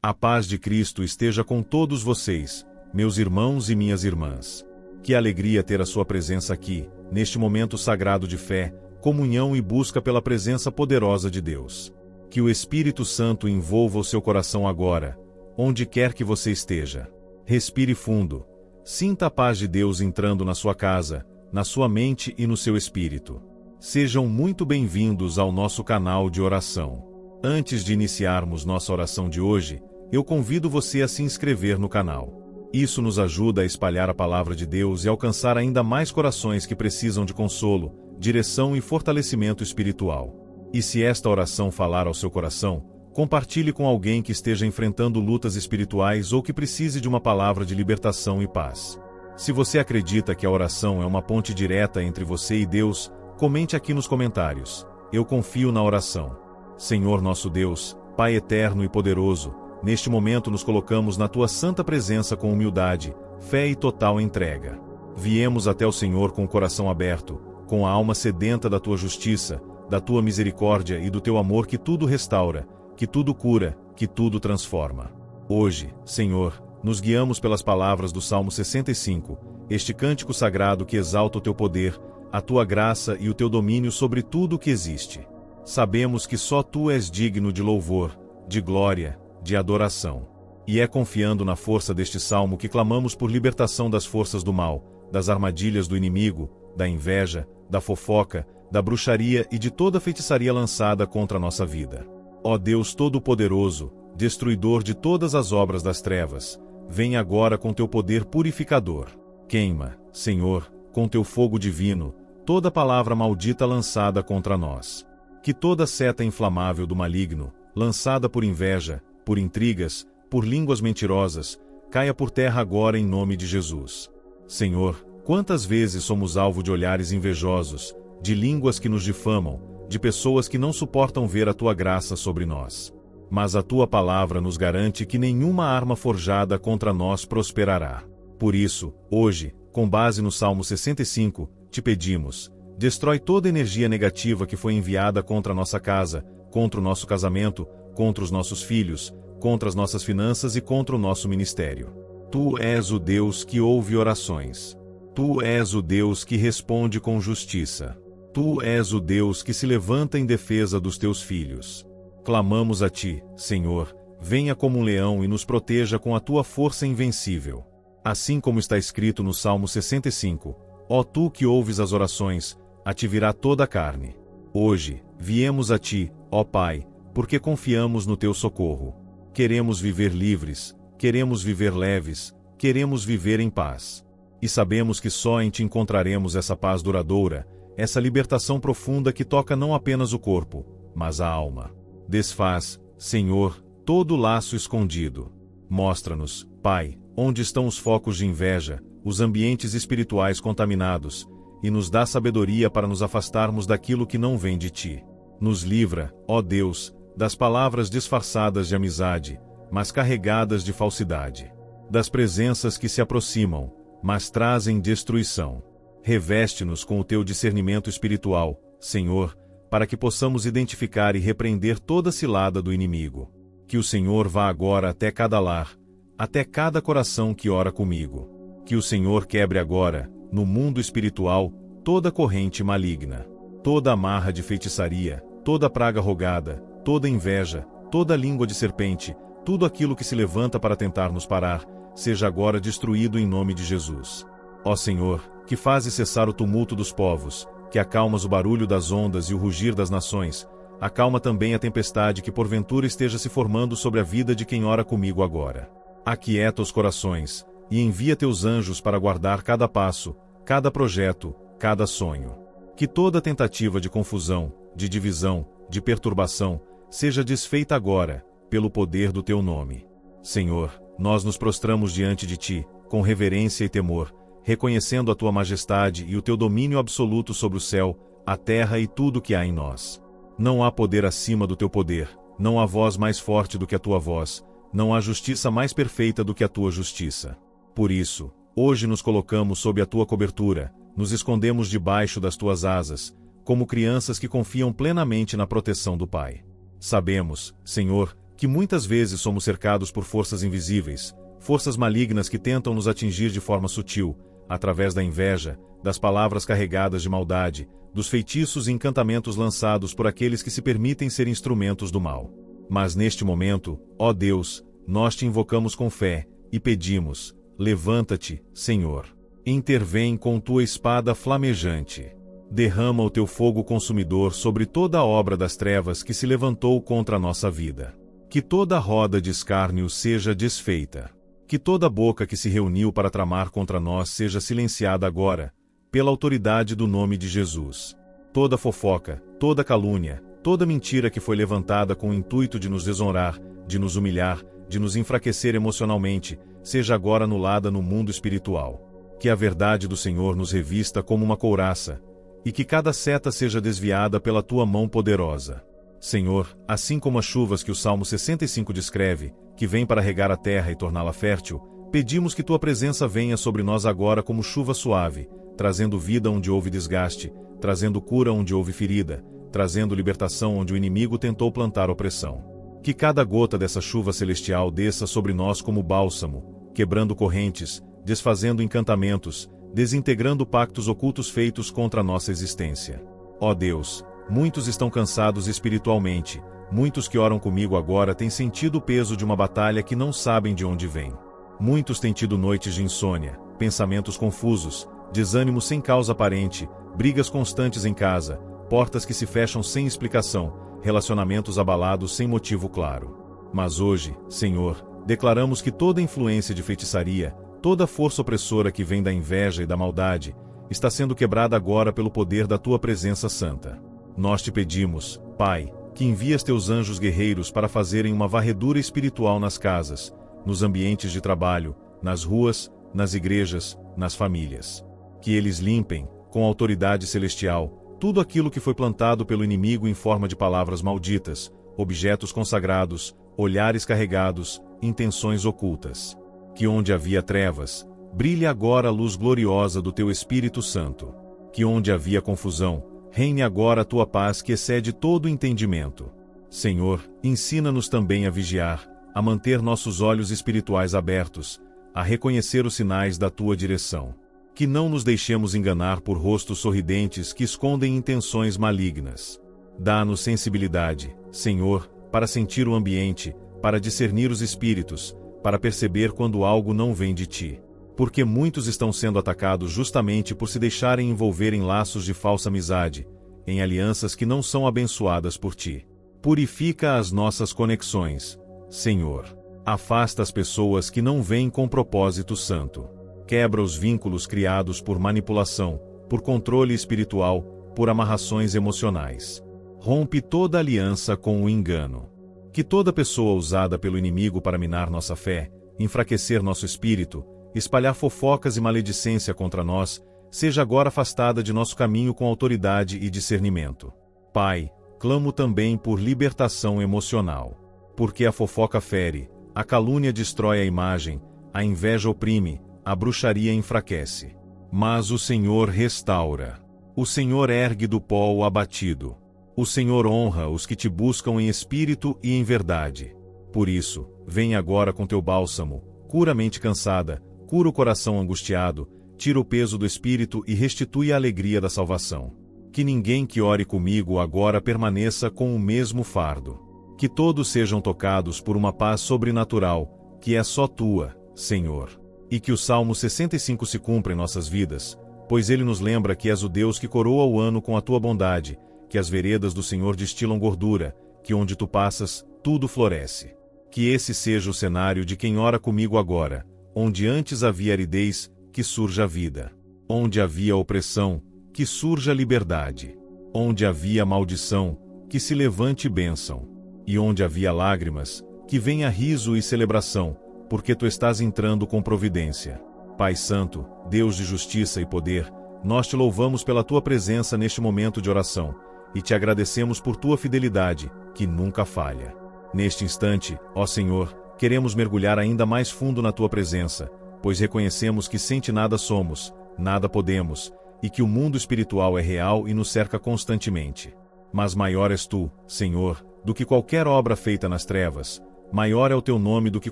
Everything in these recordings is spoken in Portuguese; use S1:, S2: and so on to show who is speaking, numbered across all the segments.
S1: A paz de Cristo esteja com todos vocês, meus irmãos e minhas irmãs. Que alegria ter a sua presença aqui, neste momento sagrado de fé, comunhão e busca pela presença poderosa de Deus. Que o Espírito Santo envolva o seu coração agora, onde quer que você esteja. Respire fundo. Sinta a paz de Deus entrando na sua casa, na sua mente e no seu espírito. Sejam muito bem-vindos ao nosso canal de oração. Antes de iniciarmos nossa oração de hoje, eu convido você a se inscrever no canal. Isso nos ajuda a espalhar a palavra de Deus e alcançar ainda mais corações que precisam de consolo, direção e fortalecimento espiritual. E se esta oração falar ao seu coração, compartilhe com alguém que esteja enfrentando lutas espirituais ou que precise de uma palavra de libertação e paz. Se você acredita que a oração é uma ponte direta entre você e Deus, comente aqui nos comentários. Eu confio na oração. Senhor nosso Deus, Pai eterno e poderoso, neste momento nos colocamos na Tua santa presença com humildade, fé e total entrega. Viemos até o Senhor com o coração aberto, com a alma sedenta da Tua justiça, da Tua misericórdia e do Teu amor que tudo restaura, que tudo cura, que tudo transforma. Hoje, Senhor, nos guiamos pelas palavras do Salmo 65, este cântico sagrado que exalta o Teu poder, a Tua graça e o Teu domínio sobre tudo o que existe. Sabemos que só Tu és digno de louvor, de glória, de adoração. E é confiando na força deste salmo que clamamos por libertação das forças do mal, das armadilhas do inimigo, da inveja, da fofoca, da bruxaria e de toda feitiçaria lançada contra a nossa vida. Ó Deus Todo-Poderoso, destruidor de todas as obras das trevas, vem agora com Teu poder purificador. Queima, Senhor, com Teu fogo divino, toda palavra maldita lançada contra nós. Que toda seta inflamável do maligno, lançada por inveja, por intrigas, por línguas mentirosas, caia por terra agora em nome de Jesus. Senhor, quantas vezes somos alvo de olhares invejosos, de línguas que nos difamam, de pessoas que não suportam ver a Tua graça sobre nós. Mas a Tua palavra nos garante que nenhuma arma forjada contra nós prosperará. Por isso, hoje, com base no Salmo 65, te pedimos, destrói toda energia negativa que foi enviada contra a nossa casa, contra o nosso casamento, contra os nossos filhos, contra as nossas finanças e contra o nosso ministério. Tu és o Deus que ouve orações. Tu és o Deus que responde com justiça. Tu és o Deus que se levanta em defesa dos Teus filhos. Clamamos a Ti, Senhor, venha como um leão e nos proteja com a Tua força invencível. Assim como está escrito no Salmo 65, ó Tu que ouves as orações, a Ti virá toda a carne. Hoje, viemos a Ti, ó Pai, porque confiamos no Teu socorro. Queremos viver livres, queremos viver leves, queremos viver em paz. E sabemos que só em Ti encontraremos essa paz duradoura, essa libertação profunda que toca não apenas o corpo, mas a alma. Desfaz, Senhor, todo laço escondido. Mostra-nos, Pai, onde estão os focos de inveja, os ambientes espirituais contaminados, e nos dá sabedoria para nos afastarmos daquilo que não vem de Ti. Nos livra, ó Deus, das palavras disfarçadas de amizade, mas carregadas de falsidade. Das presenças que se aproximam, mas trazem destruição. Reveste-nos com o Teu discernimento espiritual, Senhor, para que possamos identificar e repreender toda cilada do inimigo. Que o Senhor vá agora até cada lar, até cada coração que ora comigo. Que o Senhor quebre agora, no mundo espiritual, toda corrente maligna, toda amarra de feitiçaria, toda praga rogada, toda inveja, toda língua de serpente, tudo aquilo que se levanta para tentar nos parar, seja agora destruído em nome de Jesus. Ó Senhor, que fazes cessar o tumulto dos povos, que acalmas o barulho das ondas e o rugir das nações, acalma também a tempestade que porventura esteja se formando sobre a vida de quem ora comigo agora. Aquieta os corações, e envia Teus anjos para guardar cada passo, cada projeto, cada sonho. Que toda tentativa de confusão, de divisão, de perturbação, seja desfeita agora, pelo poder do Teu nome. Senhor, nós nos prostramos diante de Ti, com reverência e temor, reconhecendo a Tua majestade e o Teu domínio absoluto sobre o céu, a terra e tudo que há em nós. Não há poder acima do Teu poder, não há voz mais forte do que a Tua voz, não há justiça mais perfeita do que a Tua justiça. Por isso, hoje nos colocamos sob a Tua cobertura, nos escondemos debaixo das Tuas asas, como crianças que confiam plenamente na proteção do Pai. Sabemos, Senhor, que muitas vezes somos cercados por forças invisíveis, forças malignas que tentam nos atingir de forma sutil, através da inveja, das palavras carregadas de maldade, dos feitiços e encantamentos lançados por aqueles que se permitem ser instrumentos do mal. Mas neste momento, ó Deus, nós te invocamos com fé, e pedimos: levanta-te, Senhor. Intervém com tua espada flamejante. Derrama o teu fogo consumidor sobre toda a obra das trevas que se levantou contra a nossa vida. Que toda roda de escárnio seja desfeita. Que toda boca que se reuniu para tramar contra nós seja silenciada agora, pela autoridade do nome de Jesus. Toda fofoca, toda calúnia, toda mentira que foi levantada com o intuito de nos desonrar, de nos humilhar, de nos enfraquecer emocionalmente, seja agora anulada no mundo espiritual. Que a verdade do Senhor nos revista como uma couraça, e que cada seta seja desviada pela tua mão poderosa. Senhor, assim como as chuvas que o Salmo 65 descreve, que vêm para regar a terra e torná-la fértil, pedimos que tua presença venha sobre nós agora como chuva suave, trazendo vida onde houve desgaste, trazendo cura onde houve ferida, trazendo libertação onde o inimigo tentou plantar opressão. Que cada gota dessa chuva celestial desça sobre nós como bálsamo, quebrando correntes, desfazendo encantamentos, desintegrando pactos ocultos feitos contra a nossa existência. Ó Deus, muitos estão cansados espiritualmente, muitos que oram comigo agora têm sentido o peso de uma batalha que não sabem de onde vem. Muitos têm tido noites de insônia, pensamentos confusos, desânimo sem causa aparente, brigas constantes em casa, portas que se fecham sem explicação, relacionamentos abalados sem motivo claro. Mas hoje, Senhor, declaramos que toda influência de feitiçaria, toda força opressora que vem da inveja e da maldade, está sendo quebrada agora pelo poder da tua presença santa. Nós te pedimos, Pai, que envias teus anjos guerreiros para fazerem uma varredura espiritual nas casas, nos ambientes de trabalho, nas ruas, nas igrejas, nas famílias. Que eles limpem, com autoridade celestial, tudo aquilo que foi plantado pelo inimigo em forma de palavras malditas, objetos consagrados, olhares carregados, intenções ocultas. Que onde havia trevas, brilhe agora a luz gloriosa do teu Espírito Santo. Que onde havia confusão, reine agora a tua paz que excede todo o entendimento. Senhor, ensina-nos também a vigiar, a manter nossos olhos espirituais abertos, a reconhecer os sinais da tua direção. Que não nos deixemos enganar por rostos sorridentes que escondem intenções malignas. Dá-nos sensibilidade, Senhor, para sentir o ambiente, para discernir os espíritos, para perceber quando algo não vem de ti. Porque muitos estão sendo atacados justamente por se deixarem envolver em laços de falsa amizade, em alianças que não são abençoadas por ti. Purifica as nossas conexões, Senhor. Afasta as pessoas que não vêm com propósito santo. Quebra os vínculos criados por manipulação, por controle espiritual, por amarrações emocionais. Rompe toda aliança com o engano. Que toda pessoa usada pelo inimigo para minar nossa fé, enfraquecer nosso espírito, espalhar fofocas e maledicência contra nós, seja agora afastada de nosso caminho com autoridade e discernimento. Pai, clamo também por libertação emocional. Porque a fofoca fere, a calúnia destrói a imagem, a inveja oprime, a bruxaria enfraquece. Mas o Senhor restaura. O Senhor ergue do pó o abatido. O Senhor honra os que te buscam em espírito e em verdade. Por isso, vem agora com teu bálsamo, cura a mente cansada, cura o coração angustiado, tira o peso do espírito e restitui a alegria da salvação. Que ninguém que ore comigo agora permaneça com o mesmo fardo. Que todos sejam tocados por uma paz sobrenatural, que é só tua, Senhor. E que o Salmo 65 se cumpra em nossas vidas, pois ele nos lembra que és o Deus que coroa o ano com a tua bondade, que as veredas do Senhor destilam gordura, que onde tu passas, tudo floresce. Que esse seja o cenário de quem ora comigo agora, onde antes havia aridez, que surja a vida. Onde havia opressão, que surja a liberdade. Onde havia maldição, que se levante bênção. E onde havia lágrimas, que venha riso e celebração, porque tu estás entrando com providência. Pai Santo, Deus de justiça e poder, nós te louvamos pela tua presença neste momento de oração, e te agradecemos por tua fidelidade, que nunca falha. Neste instante, ó Senhor, queremos mergulhar ainda mais fundo na tua presença, pois reconhecemos que sem ti nada somos, nada podemos, e que o mundo espiritual é real e nos cerca constantemente. Mas maior és tu, Senhor, do que qualquer obra feita nas trevas, maior é o teu nome do que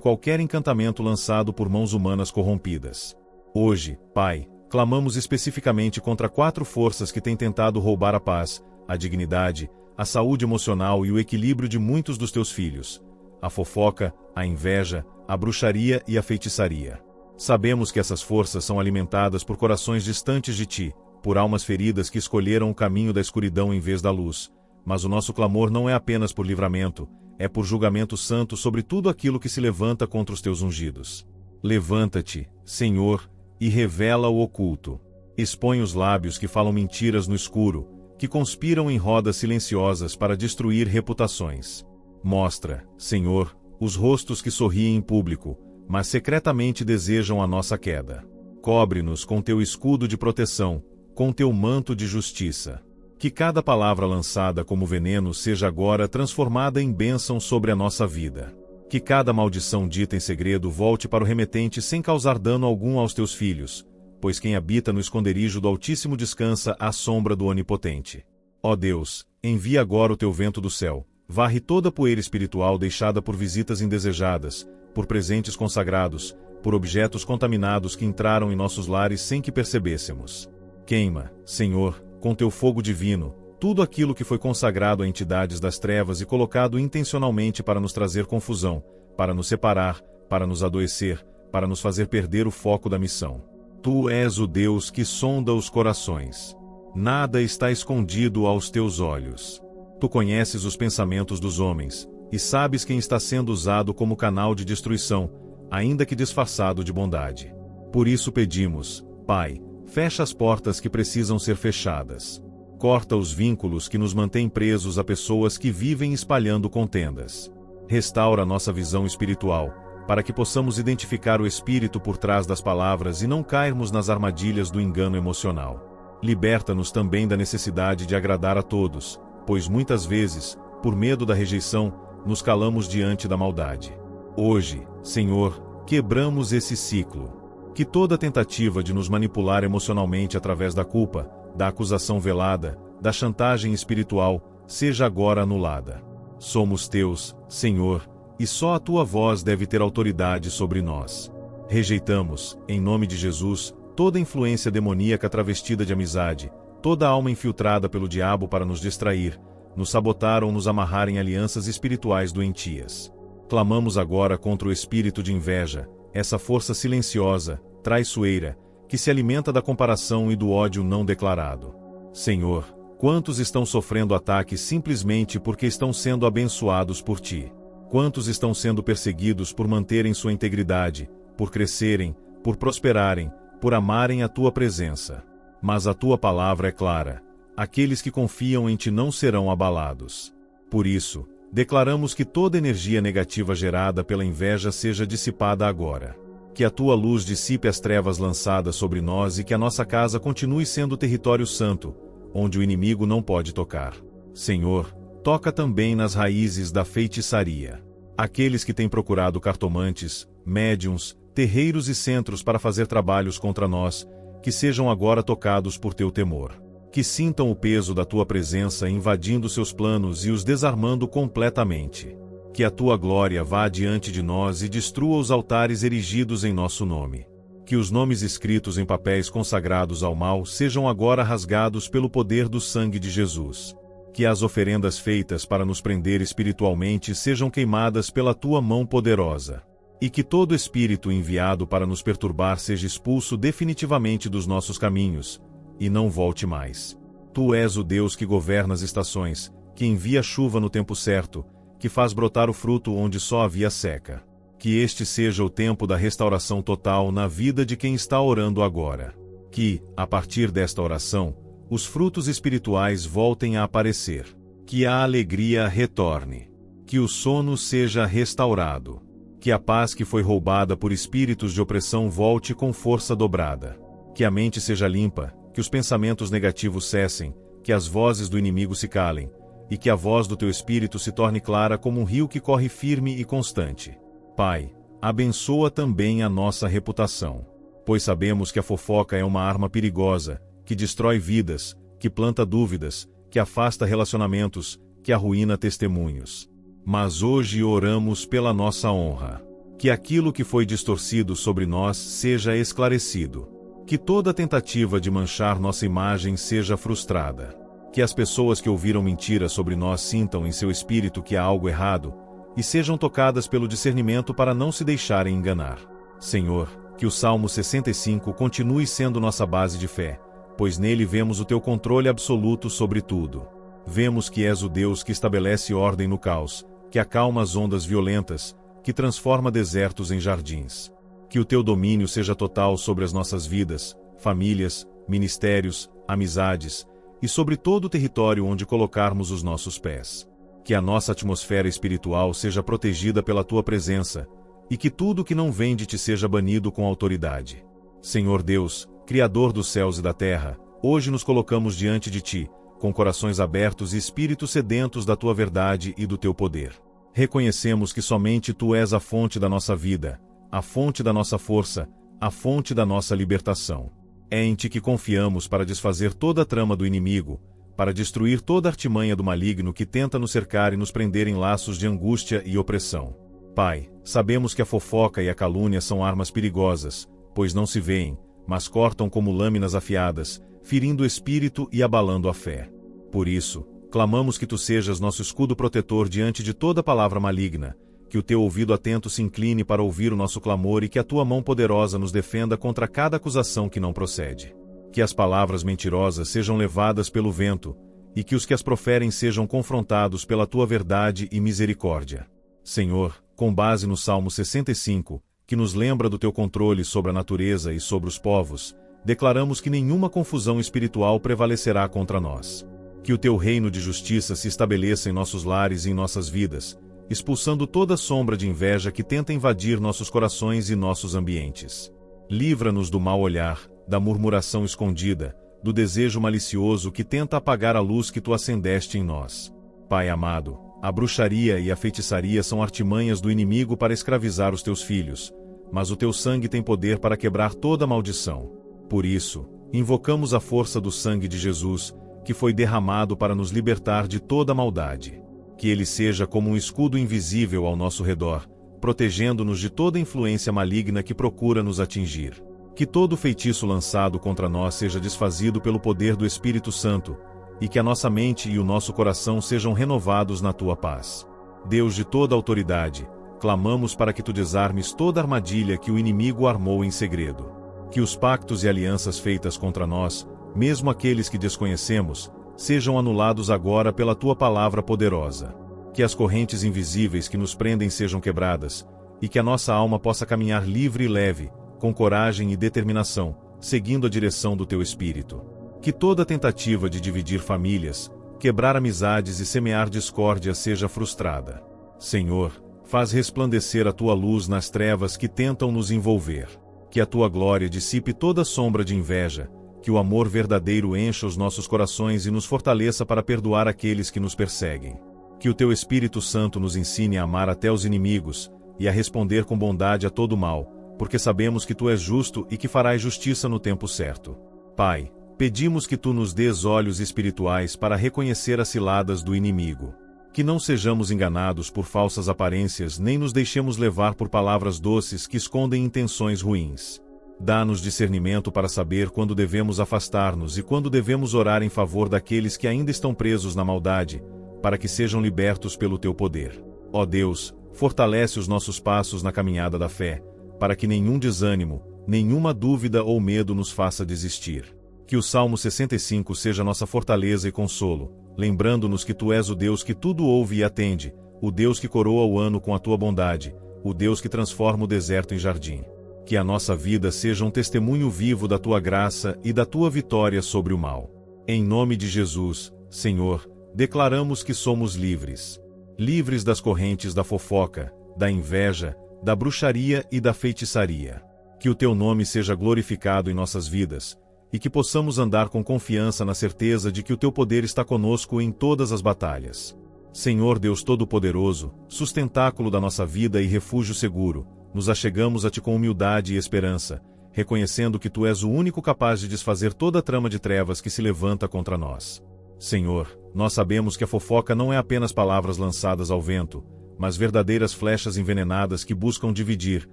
S1: qualquer encantamento lançado por mãos humanas corrompidas. Hoje, Pai, clamamos especificamente contra 4 forças que têm tentado roubar a paz, a dignidade, a saúde emocional e o equilíbrio de muitos dos teus filhos: a fofoca, a inveja, a bruxaria e a feitiçaria. Sabemos que essas forças são alimentadas por corações distantes de ti, por almas feridas que escolheram o caminho da escuridão em vez da luz, mas o nosso clamor não é apenas por livramento, é por julgamento santo sobre tudo aquilo que se levanta contra os teus ungidos. Levanta-te, Senhor, e revela o oculto. Expõe os lábios que falam mentiras no escuro, que conspiram em rodas silenciosas para destruir reputações. Mostra, Senhor, os rostos que sorriem em público, mas secretamente desejam a nossa queda. Cobre-nos com teu escudo de proteção, com teu manto de justiça. Que cada palavra lançada como veneno seja agora transformada em bênção sobre a nossa vida. Que cada maldição dita em segredo volte para o remetente sem causar dano algum aos teus filhos, pois quem habita no esconderijo do Altíssimo descansa à sombra do Onipotente. Ó Deus, envia agora o teu vento do céu, varre toda a poeira espiritual deixada por visitas indesejadas, por presentes consagrados, por objetos contaminados que entraram em nossos lares sem que percebêssemos. Queima, Senhor, com teu fogo divino, tudo aquilo que foi consagrado a entidades das trevas e colocado intencionalmente para nos trazer confusão, para nos separar, para nos adoecer, para nos fazer perder o foco da missão. Tu és o Deus que sonda os corações. Nada está escondido aos teus olhos. Tu conheces os pensamentos dos homens, e sabes quem está sendo usado como canal de destruição, ainda que disfarçado de bondade. Por isso pedimos, Pai, fecha as portas que precisam ser fechadas. Corta os vínculos que nos mantêm presos a pessoas que vivem espalhando contendas. Restaura nossa visão espiritual, para que possamos identificar o espírito por trás das palavras e não cairmos nas armadilhas do engano emocional. Liberta-nos também da necessidade de agradar a todos, pois muitas vezes, por medo da rejeição, nos calamos diante da maldade. Hoje, Senhor, quebramos esse ciclo. Que toda tentativa de nos manipular emocionalmente através da culpa, da acusação velada, da chantagem espiritual, seja agora anulada. Somos teus, Senhor, e só a tua voz deve ter autoridade sobre nós. Rejeitamos, em nome de Jesus, toda influência demoníaca travestida de amizade, toda alma infiltrada pelo diabo para nos distrair, nos sabotar ou nos amarrar em alianças espirituais doentias. Clamamos agora contra o espírito de inveja, essa força silenciosa, traiçoeira, que se alimenta da comparação e do ódio não declarado. Senhor, quantos estão sofrendo ataques simplesmente porque estão sendo abençoados por ti? Quantos estão sendo perseguidos por manterem sua integridade, por crescerem, por prosperarem, por amarem a tua presença? Mas a tua palavra é clara: aqueles que confiam em ti não serão abalados. Por isso, declaramos que toda energia negativa gerada pela inveja seja dissipada agora. Que a tua luz dissipe as trevas lançadas sobre nós e que a nossa casa continue sendo território santo, onde o inimigo não pode tocar. Senhor, toca também nas raízes da feitiçaria. Aqueles que têm procurado cartomantes, médiuns, terreiros e centros para fazer trabalhos contra nós, que sejam agora tocados por teu temor. Que sintam o peso da tua presença invadindo seus planos e os desarmando completamente. Que a tua glória vá adiante de nós e destrua os altares erigidos em nosso nome. Que os nomes escritos em papéis consagrados ao mal sejam agora rasgados pelo poder do sangue de Jesus. Que as oferendas feitas para nos prender espiritualmente sejam queimadas pela tua mão poderosa. E que todo espírito enviado para nos perturbar seja expulso definitivamente dos nossos caminhos, e não volte mais. Tu és o Deus que governa as estações, que envia chuva no tempo certo, que faz brotar o fruto onde só havia seca. Que este seja o tempo da restauração total na vida de quem está orando agora. Que, a partir desta oração, os frutos espirituais voltem a aparecer. Que a alegria retorne. Que o sono seja restaurado. Que a paz que foi roubada por espíritos de opressão volte com força dobrada. Que a mente seja limpa, que os pensamentos negativos cessem, que as vozes do inimigo se calem, e que a voz do teu Espírito se torne clara como um rio que corre firme e constante. Pai, abençoa também a nossa reputação, pois sabemos que a fofoca é uma arma perigosa, que destrói vidas, que planta dúvidas, que afasta relacionamentos, que arruína testemunhos. Mas hoje oramos pela nossa honra. Que aquilo que foi distorcido sobre nós seja esclarecido. Que toda tentativa de manchar nossa imagem seja frustrada. Que as pessoas que ouviram mentiras sobre nós sintam em seu espírito que há algo errado, e sejam tocadas pelo discernimento para não se deixarem enganar. Senhor, que o Salmo 65 continue sendo nossa base de fé, pois nele vemos o teu controle absoluto sobre tudo. Vemos que és o Deus que estabelece ordem no caos, que acalma as ondas violentas, que transforma desertos em jardins. Que o teu domínio seja total sobre as nossas vidas, famílias, ministérios, amizades, e sobre todo o território onde colocarmos os nossos pés. Que a nossa atmosfera espiritual seja protegida pela tua presença, e que tudo que não vem de ti seja banido com autoridade. Senhor Deus, Criador dos céus e da terra, hoje nos colocamos diante de ti, com corações abertos e espíritos sedentos da tua verdade e do teu poder. Reconhecemos que somente tu és a fonte da nossa vida, a fonte da nossa força, a fonte da nossa libertação. É em ti que confiamos para desfazer toda a trama do inimigo, para destruir toda a artimanha do maligno que tenta nos cercar e nos prender em laços de angústia e opressão. Pai, sabemos que a fofoca e a calúnia são armas perigosas, pois não se veem, mas cortam como lâminas afiadas, ferindo o espírito e abalando a fé. Por isso, clamamos que tu sejas nosso escudo protetor diante de toda palavra maligna, que o teu ouvido atento se incline para ouvir o nosso clamor e que a tua mão poderosa nos defenda contra cada acusação que não procede. Que as palavras mentirosas sejam levadas pelo vento, e que os que as proferem sejam confrontados pela tua verdade e misericórdia. Senhor, com base no Salmo 65, que nos lembra do teu controle sobre a natureza e sobre os povos, declaramos que nenhuma confusão espiritual prevalecerá contra nós. Que o teu reino de justiça se estabeleça em nossos lares e em nossas vidas, expulsando toda sombra de inveja que tenta invadir nossos corações e nossos ambientes. Livra-nos do mau olhar, da murmuração escondida, do desejo malicioso que tenta apagar a luz que tu acendeste em nós. Pai amado, a bruxaria e a feitiçaria são artimanhas do inimigo para escravizar os teus filhos, mas o teu sangue tem poder para quebrar toda maldição. Por isso, invocamos a força do sangue de Jesus, que foi derramado para nos libertar de toda maldade. Que ele seja como um escudo invisível ao nosso redor, protegendo-nos de toda influência maligna que procura nos atingir. Que todo feitiço lançado contra nós seja desfazido pelo poder do Espírito Santo, e que a nossa mente e o nosso coração sejam renovados na tua paz. Deus de toda autoridade, clamamos para que tu desarmes toda armadilha que o inimigo armou em segredo. Que os pactos e alianças feitas contra nós, mesmo aqueles que desconhecemos, sejam anulados agora pela tua palavra poderosa. Que as correntes invisíveis que nos prendem sejam quebradas, e que a nossa alma possa caminhar livre e leve, com coragem e determinação, seguindo a direção do teu Espírito. Que toda tentativa de dividir famílias, quebrar amizades e semear discórdia seja frustrada. Senhor, faz resplandecer a tua luz nas trevas que tentam nos envolver. Que a tua glória dissipe toda sombra de inveja, que o amor verdadeiro encha os nossos corações e nos fortaleça para perdoar aqueles que nos perseguem. Que o teu Espírito Santo nos ensine a amar até os inimigos, e a responder com bondade a todo mal, porque sabemos que tu és justo e que farás justiça no tempo certo. Pai, pedimos que tu nos dês olhos espirituais para reconhecer as ciladas do inimigo. Que não sejamos enganados por falsas aparências nem nos deixemos levar por palavras doces que escondem intenções ruins. Dá-nos discernimento para saber quando devemos afastar-nos e quando devemos orar em favor daqueles que ainda estão presos na maldade, para que sejam libertos pelo teu poder. Ó Deus, fortalece os nossos passos na caminhada da fé, para que nenhum desânimo, nenhuma dúvida ou medo nos faça desistir. Que o Salmo 65 seja nossa fortaleza e consolo, lembrando-nos que tu és o Deus que tudo ouve e atende, o Deus que coroa o ano com a tua bondade, o Deus que transforma o deserto em jardim. Que a nossa vida seja um testemunho vivo da tua graça e da tua vitória sobre o mal. Em nome de Jesus, Senhor, declaramos que somos livres. Livres das correntes da fofoca, da inveja, da bruxaria e da feitiçaria. Que o teu nome seja glorificado em nossas vidas, e que possamos andar com confiança na certeza de que o teu poder está conosco em todas as batalhas. Senhor Deus Todo-Poderoso, sustentáculo da nossa vida e refúgio seguro, nos achegamos a ti com humildade e esperança, reconhecendo que tu és o único capaz de desfazer toda a trama de trevas que se levanta contra nós. Senhor, Nós sabemos que a fofoca não é apenas palavras lançadas ao vento, mas verdadeiras flechas envenenadas que buscam dividir,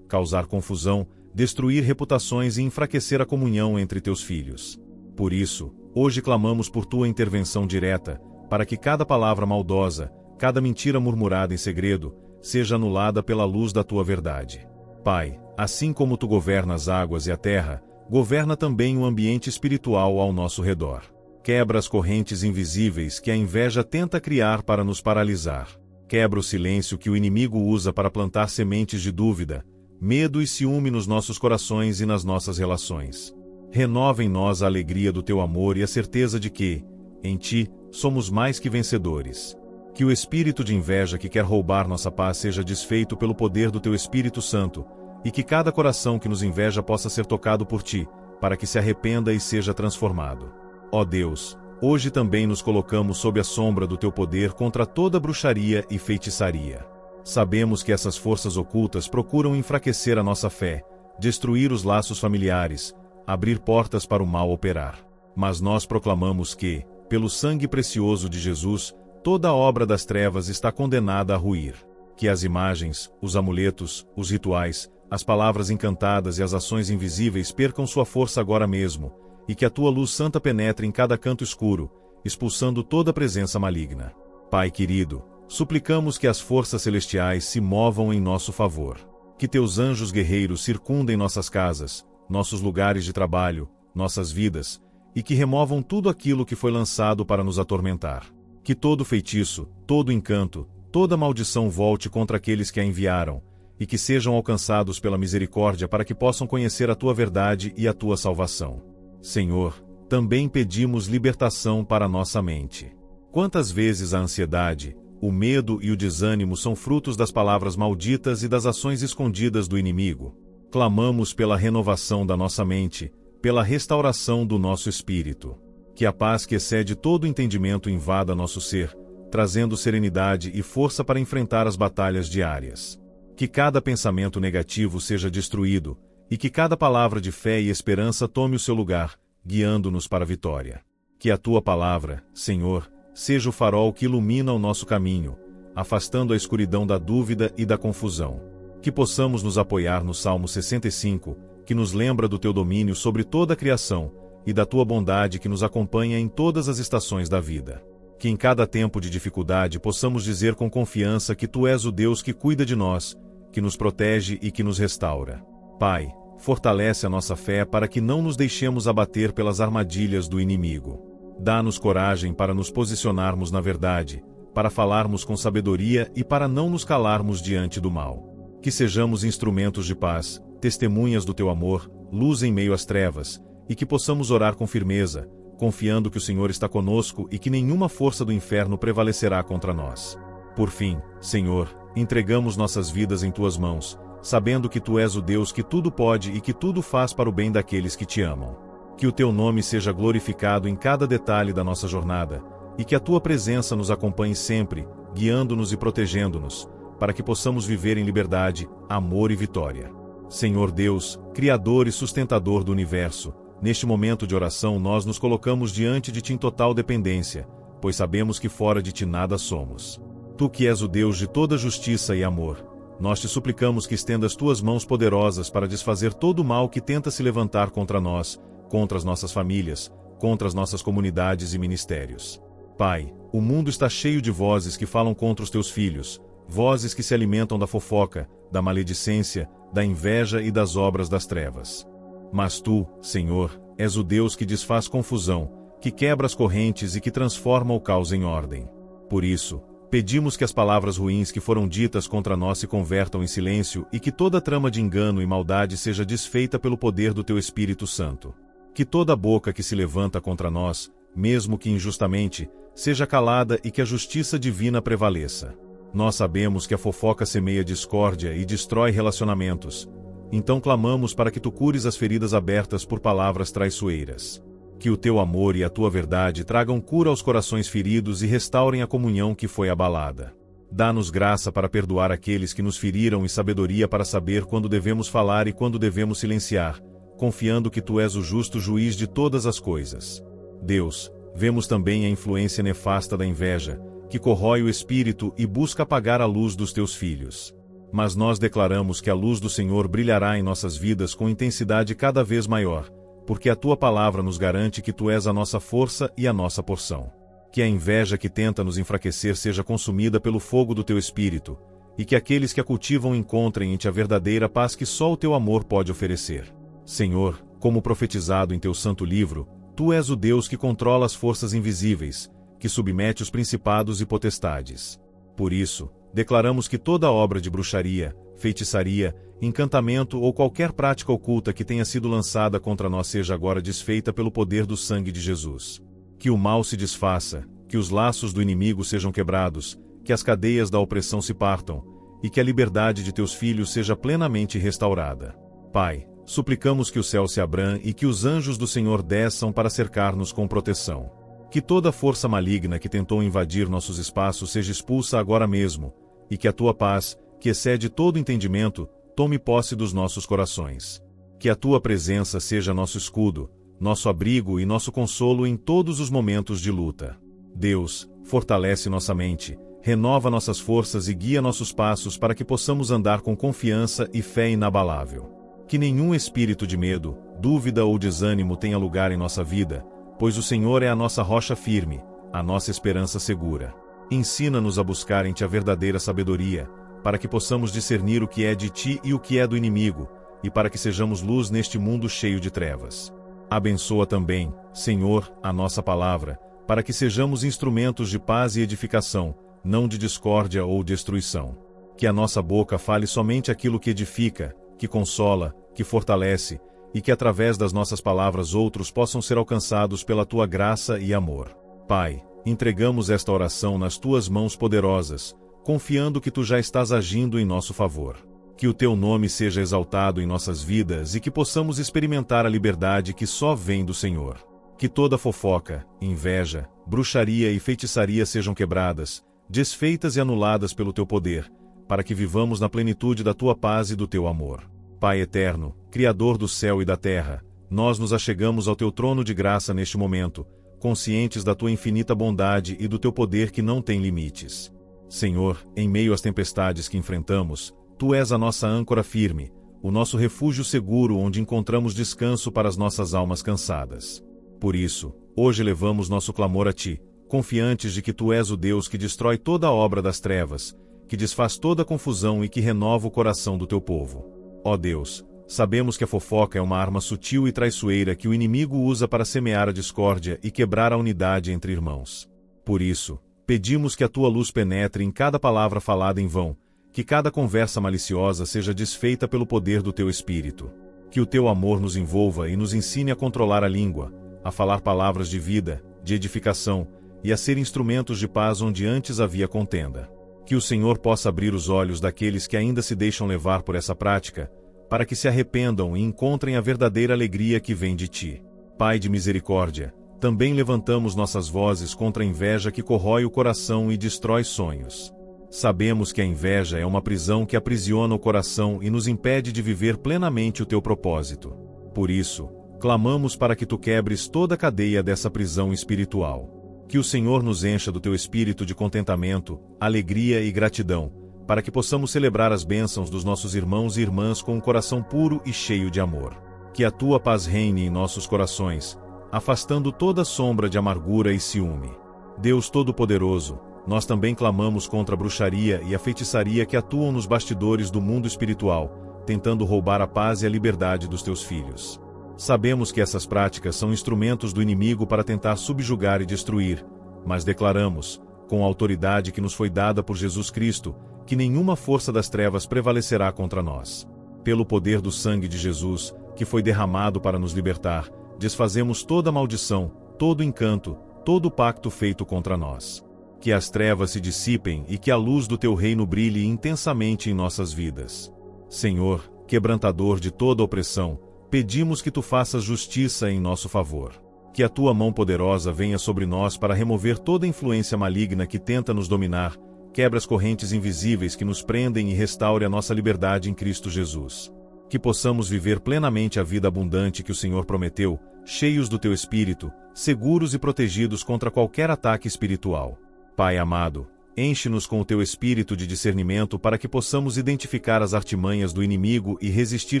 S1: causar confusão, destruir reputações e enfraquecer a comunhão entre teus filhos. Por isso, hoje clamamos por tua intervenção direta, para que cada palavra maldosa, cada mentira murmurada em segredo, seja anulada pela luz da tua verdade. Pai, assim como tu governas as águas e a terra, governa também o ambiente espiritual ao nosso redor. Quebra as correntes invisíveis que a inveja tenta criar para nos paralisar. Quebra o silêncio que o inimigo usa para plantar sementes de dúvida, medo e ciúme nos nossos corações e nas nossas relações. Renova em nós a alegria do teu amor e a certeza de que, em ti, somos mais que vencedores. Que o espírito de inveja que quer roubar nossa paz seja desfeito pelo poder do teu Espírito Santo, e que cada coração que nos inveja possa ser tocado por ti, para que se arrependa e seja transformado. Ó Deus, hoje também nos colocamos sob a sombra do teu poder contra toda bruxaria e feitiçaria. Sabemos que essas forças ocultas procuram enfraquecer a nossa fé, destruir os laços familiares, abrir portas para o mal operar. Mas nós proclamamos que, pelo sangue precioso de Jesus, toda a obra das trevas está condenada a ruir. Que as imagens, os amuletos, os rituais, as palavras encantadas e as ações invisíveis percam sua força agora mesmo, e que a tua luz santa penetre em cada canto escuro, expulsando toda presença maligna. Pai querido, suplicamos que as forças celestiais se movam em nosso favor. Que teus anjos guerreiros circundem nossas casas, nossos lugares de trabalho, nossas vidas, e que removam tudo aquilo que foi lançado para nos atormentar. Que todo feitiço, todo encanto, toda maldição volte contra aqueles que a enviaram, e que sejam alcançados pela misericórdia para que possam conhecer a tua verdade e a tua salvação. Senhor, também pedimos libertação para nossa mente. Quantas vezes a ansiedade, o medo e o desânimo são frutos das palavras malditas e das ações escondidas do inimigo? Clamamos pela renovação da nossa mente, pela restauração do nosso espírito. Que a paz que excede todo entendimento invada nosso ser, trazendo serenidade e força para enfrentar as batalhas diárias. Que cada pensamento negativo seja destruído, e que cada palavra de fé e esperança tome o seu lugar, guiando-nos para a vitória. Que a tua palavra, Senhor, seja o farol que ilumina o nosso caminho, afastando a escuridão da dúvida e da confusão. Que possamos nos apoiar no Salmo 65, que nos lembra do teu domínio sobre toda a criação, e da tua bondade que nos acompanha em todas as estações da vida. Que em cada tempo de dificuldade possamos dizer com confiança que tu és o Deus que cuida de nós, que nos protege e que nos restaura. Pai, fortalece a nossa fé para que não nos deixemos abater pelas armadilhas do inimigo. Dá-nos coragem para nos posicionarmos na verdade, para falarmos com sabedoria e para não nos calarmos diante do mal. Que sejamos instrumentos de paz, testemunhas do teu amor, luz em meio às trevas, e que possamos orar com firmeza, confiando que o Senhor está conosco e que nenhuma força do inferno prevalecerá contra nós. Por fim, Senhor, entregamos nossas vidas em tuas mãos, sabendo que tu és o Deus que tudo pode e que tudo faz para o bem daqueles que te amam. Que o teu nome seja glorificado em cada detalhe da nossa jornada, e que a tua presença nos acompanhe sempre, guiando-nos e protegendo-nos, para que possamos viver em liberdade, amor e vitória. Senhor Deus, Criador e sustentador do universo, neste momento de oração nós nos colocamos diante de ti em total dependência, pois sabemos que fora de ti nada somos. Tu que és o Deus de toda justiça e amor, nós te suplicamos que estendas tuas mãos poderosas para desfazer todo o mal que tenta se levantar contra nós, contra as nossas famílias, contra as nossas comunidades e ministérios. Pai, o mundo está cheio de vozes que falam contra os teus filhos, vozes que se alimentam da fofoca, da maledicência, da inveja e das obras das trevas. Mas tu, Senhor, és o Deus que desfaz confusão, que quebra as correntes e que transforma o caos em ordem. Por isso, pedimos que as palavras ruins que foram ditas contra nós se convertam em silêncio e que toda trama de engano e maldade seja desfeita pelo poder do teu Espírito Santo. Que toda boca que se levanta contra nós, mesmo que injustamente, seja calada e que a justiça divina prevaleça. Nós sabemos que a fofoca semeia discórdia e destrói relacionamentos. Então clamamos para que tu cures as feridas abertas por palavras traiçoeiras. Que o teu amor e a tua verdade tragam cura aos corações feridos e restaurem a comunhão que foi abalada. Dá-nos graça para perdoar aqueles que nos feriram e sabedoria para saber quando devemos falar e quando devemos silenciar, confiando que tu és o justo juiz de todas as coisas. Deus, Vemos também a influência nefasta da inveja, que corrói o espírito e busca apagar a luz dos teus filhos. Mas nós declaramos que a luz do Senhor brilhará em nossas vidas com intensidade cada vez maior, porque a tua palavra nos garante que tu és a nossa força e a nossa porção. Que a inveja que tenta nos enfraquecer seja consumida pelo fogo do teu espírito, e que aqueles que a cultivam encontrem em ti a verdadeira paz que só o teu amor pode oferecer. Senhor, como profetizado em teu santo livro, tu és o Deus que controla as forças invisíveis, que submete os principados e potestades. Por isso, declaramos que toda obra de bruxaria, feitiçaria, encantamento ou qualquer prática oculta que tenha sido lançada contra nós seja agora desfeita pelo poder do sangue de Jesus. Que o mal se desfaça, que os laços do inimigo sejam quebrados, que as cadeias da opressão se partam, e que a liberdade de teus filhos seja plenamente restaurada. Pai, suplicamos que o céu se abra e que os anjos do Senhor desçam para cercar-nos com proteção. Que toda força maligna que tentou invadir nossos espaços seja expulsa agora mesmo, e que a tua paz, que excede todo entendimento, tome posse dos nossos corações. Que a tua presença seja nosso escudo, nosso abrigo e nosso consolo em todos os momentos de luta. Deus, fortalece nossa mente, renova nossas forças e guia nossos passos para que possamos andar com confiança e fé inabalável. Que nenhum espírito de medo, dúvida ou desânimo tenha lugar em nossa vida, pois o Senhor é a nossa rocha firme, a nossa esperança segura. Ensina-nos a buscar em ti a verdadeira sabedoria, para que possamos discernir o que é de ti e o que é do inimigo, e para que sejamos luz neste mundo cheio de trevas. Abençoa também, Senhor, a nossa palavra, para que sejamos instrumentos de paz e edificação, não de discórdia ou destruição. Que a nossa boca fale somente aquilo que edifica, que consola, que fortalece, e que através das nossas palavras outros possam ser alcançados pela tua graça e amor. Pai, entregamos esta oração nas tuas mãos poderosas, confiando que tu já estás agindo em nosso favor. Que o teu nome seja exaltado em nossas vidas e que possamos experimentar a liberdade que só vem do Senhor. Que toda fofoca, inveja, bruxaria e feitiçaria sejam quebradas, desfeitas e anuladas pelo teu poder, para que vivamos na plenitude da tua paz e do teu amor. Pai eterno, Criador do céu e da terra, nós nos achegamos ao teu trono de graça neste momento, conscientes da tua infinita bondade e do teu poder que não tem limites. Senhor, em meio às tempestades que enfrentamos, tu és a nossa âncora firme, o nosso refúgio seguro onde encontramos descanso para as nossas almas cansadas. Por isso, hoje levamos nosso clamor a ti, confiantes de que tu és o Deus que destrói toda a obra das trevas, que desfaz toda a confusão e que renova o coração do teu povo. Ó Deus, sabemos que a fofoca é uma arma sutil e traiçoeira que o inimigo usa para semear a discórdia e quebrar a unidade entre irmãos. Por isso, pedimos que a tua luz penetre em cada palavra falada em vão, que cada conversa maliciosa seja desfeita pelo poder do teu Espírito. Que o teu amor nos envolva e nos ensine a controlar a língua, a falar palavras de vida, de edificação, e a ser instrumentos de paz onde antes havia contenda. Que o Senhor possa abrir os olhos daqueles que ainda se deixam levar por essa prática, para que se arrependam e encontrem a verdadeira alegria que vem de ti. Pai de misericórdia, também levantamos nossas vozes contra a inveja que corrói o coração e destrói sonhos. Sabemos que a inveja é uma prisão que aprisiona o coração e nos impede de viver plenamente o teu propósito. Por isso, clamamos para que tu quebres toda a cadeia dessa prisão espiritual. Que o Senhor nos encha do teu espírito de contentamento, alegria e gratidão, para que possamos celebrar as bênçãos dos nossos irmãos e irmãs com um coração puro e cheio de amor. Que a tua paz reine em nossos corações, afastando toda sombra de amargura e ciúme. Deus Todo-Poderoso, nós também clamamos contra a bruxaria e a feitiçaria que atuam nos bastidores do mundo espiritual, tentando roubar a paz e a liberdade dos teus filhos. Sabemos que essas práticas são instrumentos do inimigo para tentar subjugar e destruir, mas declaramos, com a autoridade que nos foi dada por Jesus Cristo, que nenhuma força das trevas prevalecerá contra nós. Pelo poder do sangue de Jesus, que foi derramado para nos libertar, desfazemos toda maldição, todo encanto, todo pacto feito contra nós. Que as trevas se dissipem e que a luz do teu reino brilhe intensamente em nossas vidas. Senhor, quebrantador de toda opressão, pedimos que tu faças justiça em nosso favor. Que a tua mão poderosa venha sobre nós para remover toda influência maligna que tenta nos dominar, quebre as correntes invisíveis que nos prendem e restaure a nossa liberdade em Cristo Jesus. Que possamos viver plenamente a vida abundante que o Senhor prometeu, cheios do Teu Espírito, seguros e protegidos contra qualquer ataque espiritual. Pai amado, enche-nos com o Teu Espírito de discernimento para que possamos identificar as artimanhas do inimigo e resistir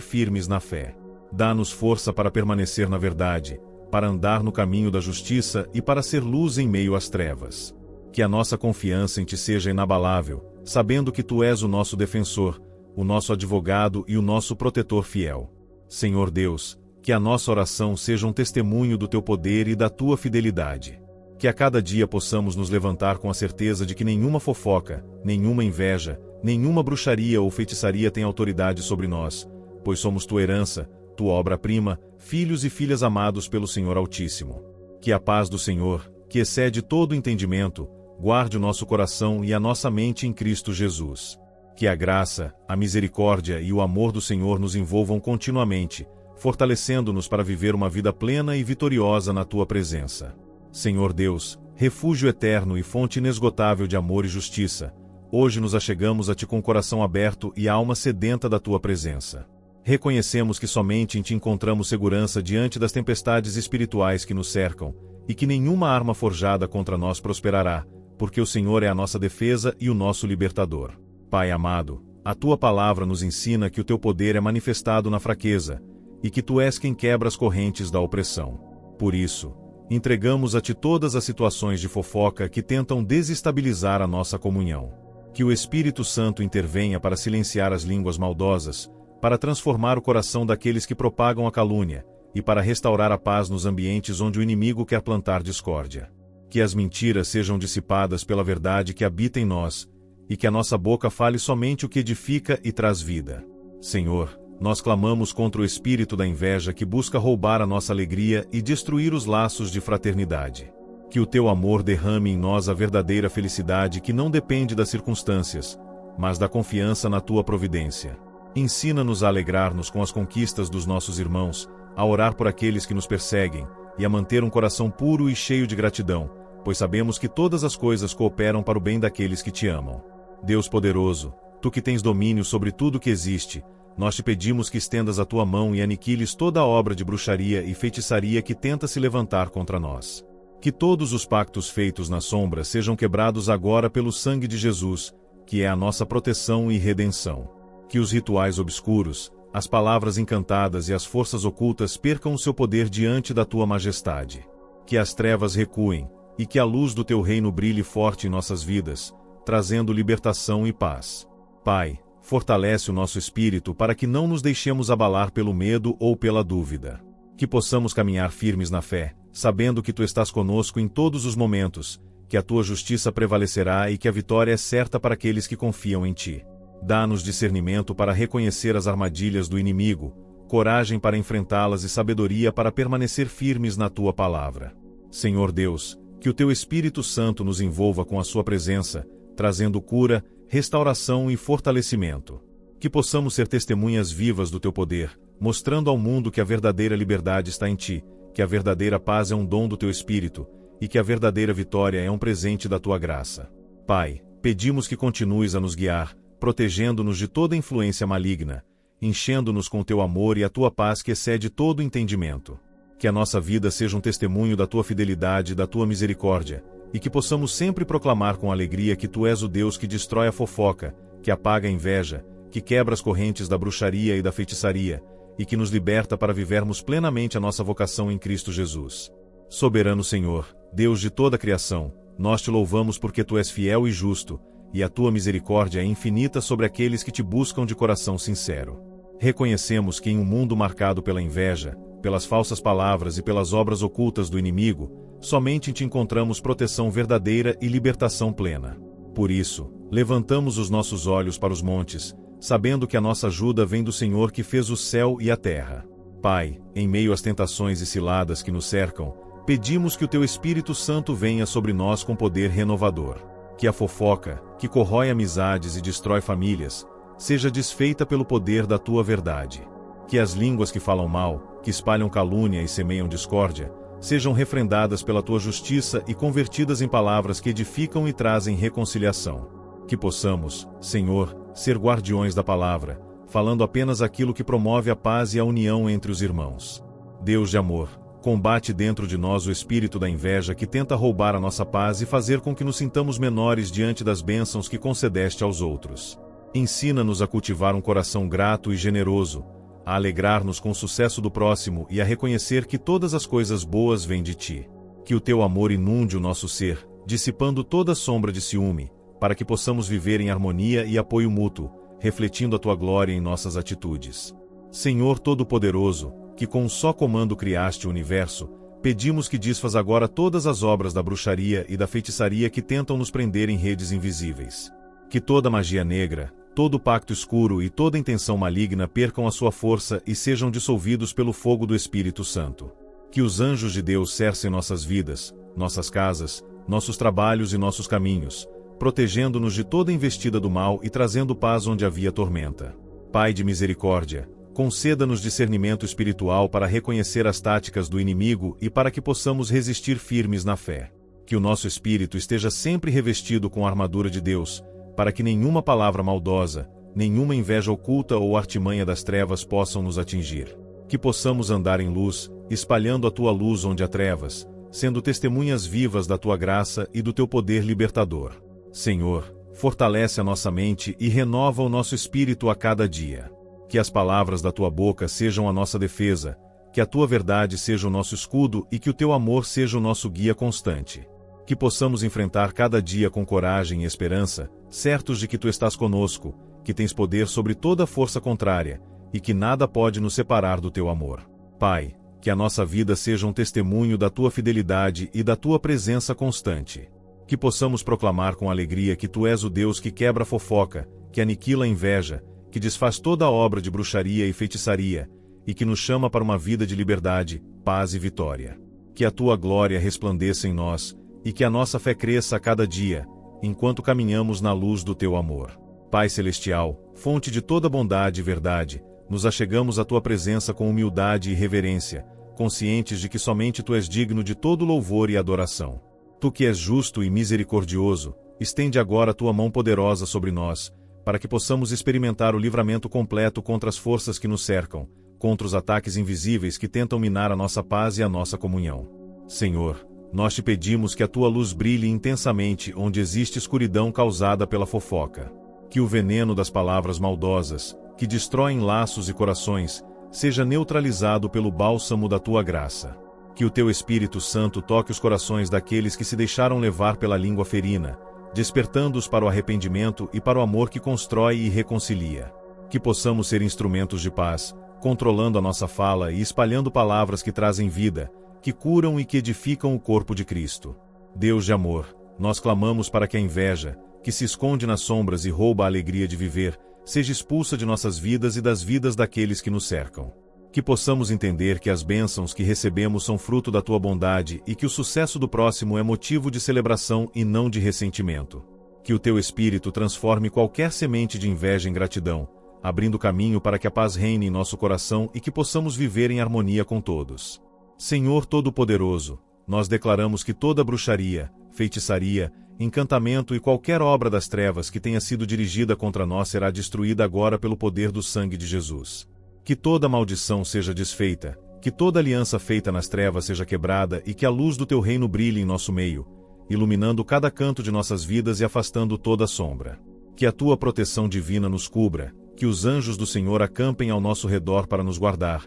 S1: firmes na fé. Dá-nos força para permanecer na verdade, para andar no caminho da justiça e para ser luz em meio às trevas. Que a nossa confiança em Ti seja inabalável, sabendo que Tu és o nosso defensor, o nosso advogado e o nosso protetor fiel. Senhor Deus, que a nossa oração seja um testemunho do Teu poder e da Tua fidelidade. Que a cada dia possamos nos levantar com a certeza de que nenhuma fofoca, nenhuma inveja, nenhuma bruxaria ou feitiçaria tem autoridade sobre nós, pois somos Tua herança, Tua obra-prima, filhos e filhas amados pelo Senhor Altíssimo. Que a paz do Senhor, que excede todo entendimento, guarde o nosso coração e a nossa mente em Cristo Jesus. Que a graça, a misericórdia e o amor do Senhor nos envolvam continuamente, fortalecendo-nos para viver uma vida plena e vitoriosa na Tua presença. Senhor Deus, refúgio eterno e fonte inesgotável de amor e justiça, hoje nos achegamos a Ti com o coração aberto e a alma sedenta da Tua presença. Reconhecemos que somente em Ti encontramos segurança diante das tempestades espirituais que nos cercam, e que nenhuma arma forjada contra nós prosperará, porque o Senhor é a nossa defesa e o nosso libertador. Pai amado, a Tua palavra nos ensina que o Teu poder é manifestado na fraqueza, e que Tu és quem quebra as correntes da opressão. Por isso, entregamos a Ti todas as situações de fofoca que tentam desestabilizar a nossa comunhão. Que o Espírito Santo intervenha para silenciar as línguas maldosas, para transformar o coração daqueles que propagam a calúnia, e para restaurar a paz nos ambientes onde o inimigo quer plantar discórdia. Que as mentiras sejam dissipadas pela verdade que habita em nós, e que a nossa boca fale somente o que edifica e traz vida. Senhor, nós clamamos contra o espírito da inveja que busca roubar a nossa alegria e destruir os laços de fraternidade. Que o Teu amor derrame em nós a verdadeira felicidade que não depende das circunstâncias, mas da confiança na Tua providência. Ensina-nos a alegrar-nos com as conquistas dos nossos irmãos, a orar por aqueles que nos perseguem, e a manter um coração puro e cheio de gratidão, pois sabemos que todas as coisas cooperam para o bem daqueles que Te amam. Deus poderoso, Tu que tens domínio sobre tudo que existe, nós Te pedimos que estendas a Tua mão e aniquiles toda a obra de bruxaria e feitiçaria que tenta se levantar contra nós. Que todos os pactos feitos na sombra sejam quebrados agora pelo sangue de Jesus, que é a nossa proteção e redenção. Que os rituais obscuros, as palavras encantadas e as forças ocultas percam o seu poder diante da Tua majestade. Que as trevas recuem, e que a luz do Teu reino brilhe forte em nossas vidas, trazendo libertação e paz. Pai, fortalece o nosso espírito para que não nos deixemos abalar pelo medo ou pela dúvida. Que possamos caminhar firmes na fé, sabendo que Tu estás conosco em todos os momentos, que a Tua justiça prevalecerá e que a vitória é certa para aqueles que confiam em Ti. Dá-nos discernimento para reconhecer as armadilhas do inimigo, coragem para enfrentá-las e sabedoria para permanecer firmes na Tua palavra. Senhor Deus, que o Teu Espírito Santo nos envolva com a Sua presença, trazendo cura, restauração e fortalecimento. Que possamos ser testemunhas vivas do Teu poder, mostrando ao mundo que a verdadeira liberdade está em Ti, que a verdadeira paz é um dom do Teu Espírito, e que a verdadeira vitória é um presente da Tua graça. Pai, pedimos que continues a nos guiar, protegendo-nos de toda influência maligna, enchendo-nos com o Teu amor e a Tua paz que excede todo entendimento. Que a nossa vida seja um testemunho da Tua fidelidade e da Tua misericórdia, e que possamos sempre proclamar com alegria que Tu és o Deus que destrói a fofoca, que apaga a inveja, que quebra as correntes da bruxaria e da feitiçaria, e que nos liberta para vivermos plenamente a nossa vocação em Cristo Jesus. Soberano Senhor, Deus de toda a criação, nós Te louvamos porque Tu és fiel e justo, e a Tua misericórdia é infinita sobre aqueles que Te buscam de coração sincero. Reconhecemos que em um mundo marcado pela inveja, pelas falsas palavras e pelas obras ocultas do inimigo, somente em Te encontramos proteção verdadeira e libertação plena. Por isso, levantamos os nossos olhos para os montes, sabendo que a nossa ajuda vem do Senhor que fez o céu e a terra. Pai, em meio às tentações e ciladas que nos cercam, pedimos que o Teu Espírito Santo venha sobre nós com poder renovador. Que a fofoca, que corrói amizades e destrói famílias, seja desfeita pelo poder da Tua verdade. Que as línguas que falam mal, que espalham calúnia e semeiam discórdia, sejam refrendadas pela Tua justiça e convertidas em palavras que edificam e trazem reconciliação. Que possamos, Senhor, ser guardiões da palavra, falando apenas aquilo que promove a paz e a união entre os irmãos. Deus de amor, combate dentro de nós o espírito da inveja que tenta roubar a nossa paz e fazer com que nos sintamos menores diante das bênçãos que concedeste aos outros. Ensina-nos a cultivar um coração grato e generoso, a alegrar-nos com o sucesso do próximo e a reconhecer que todas as coisas boas vêm de ti. Que o teu amor inunde o nosso ser, dissipando toda sombra de ciúme, para que possamos viver em harmonia e apoio mútuo, refletindo a tua glória em nossas atitudes. Senhor Todo-Poderoso, que com um só comando criaste o universo, pedimos que desfaz agora todas as obras da bruxaria e da feitiçaria que tentam nos prender em redes invisíveis. Que toda magia negra, todo pacto escuro e toda intenção maligna percam a sua força e sejam dissolvidos pelo fogo do Espírito Santo. Que os anjos de Deus cercem nossas vidas, nossas casas, nossos trabalhos e nossos caminhos, protegendo-nos de toda investida do mal e trazendo paz onde havia tormenta. Pai de misericórdia, conceda-nos discernimento espiritual para reconhecer as táticas do inimigo e para que possamos resistir firmes na fé. Que o nosso espírito esteja sempre revestido com a armadura de Deus, para que nenhuma palavra maldosa, nenhuma inveja oculta ou artimanha das trevas possam nos atingir. Que possamos andar em luz, espalhando a tua luz onde há trevas, sendo testemunhas vivas da tua graça e do teu poder libertador. Senhor, fortalece a nossa mente e renova o nosso espírito a cada dia. Que as palavras da tua boca sejam a nossa defesa, que a tua verdade seja o nosso escudo e que o teu amor seja o nosso guia constante. Que possamos enfrentar cada dia com coragem e esperança, certos de que tu estás conosco, que tens poder sobre toda força contrária, e que nada pode nos separar do teu amor. Pai, que a nossa vida seja um testemunho da tua fidelidade e da tua presença constante. Que possamos proclamar com alegria que tu és o Deus que quebra a fofoca, que aniquila a inveja, que desfaz toda a obra de bruxaria e feitiçaria, e que nos chama para uma vida de liberdade, paz e vitória. Que a tua glória resplandeça em nós, e que a nossa fé cresça a cada dia, enquanto caminhamos na luz do teu amor. Pai Celestial, fonte de toda bondade e verdade, nos achegamos à tua presença com humildade e reverência, conscientes de que somente tu és digno de todo louvor e adoração. Tu que és justo e misericordioso, estende agora a tua mão poderosa sobre nós, para que possamos experimentar o livramento completo contra as forças que nos cercam, contra os ataques invisíveis que tentam minar a nossa paz e a nossa comunhão. Senhor, nós te pedimos que a tua luz brilhe intensamente onde existe escuridão causada pela fofoca. Que o veneno das palavras maldosas, que destroem laços e corações, seja neutralizado pelo bálsamo da tua graça. Que o teu Espírito Santo toque os corações daqueles que se deixaram levar pela língua ferina, despertando-os para o arrependimento e para o amor que constrói e reconcilia. Que possamos ser instrumentos de paz, controlando a nossa fala e espalhando palavras que trazem vida, que curam e que edificam o corpo de Cristo. Deus de amor, nós clamamos para que a inveja, que se esconde nas sombras e rouba a alegria de viver, seja expulsa de nossas vidas e das vidas daqueles que nos cercam. Que possamos entender que as bênçãos que recebemos são fruto da tua bondade e que o sucesso do próximo é motivo de celebração e não de ressentimento. Que o teu Espírito transforme qualquer semente de inveja em gratidão, abrindo caminho para que a paz reine em nosso coração e que possamos viver em harmonia com todos. Senhor Todo-Poderoso, nós declaramos que toda bruxaria, feitiçaria, encantamento e qualquer obra das trevas que tenha sido dirigida contra nós será destruída agora pelo poder do sangue de Jesus. Que toda maldição seja desfeita, que toda aliança feita nas trevas seja quebrada e que a luz do teu reino brilhe em nosso meio, iluminando cada canto de nossas vidas e afastando toda sombra. Que a tua proteção divina nos cubra, que os anjos do Senhor acampem ao nosso redor para nos guardar,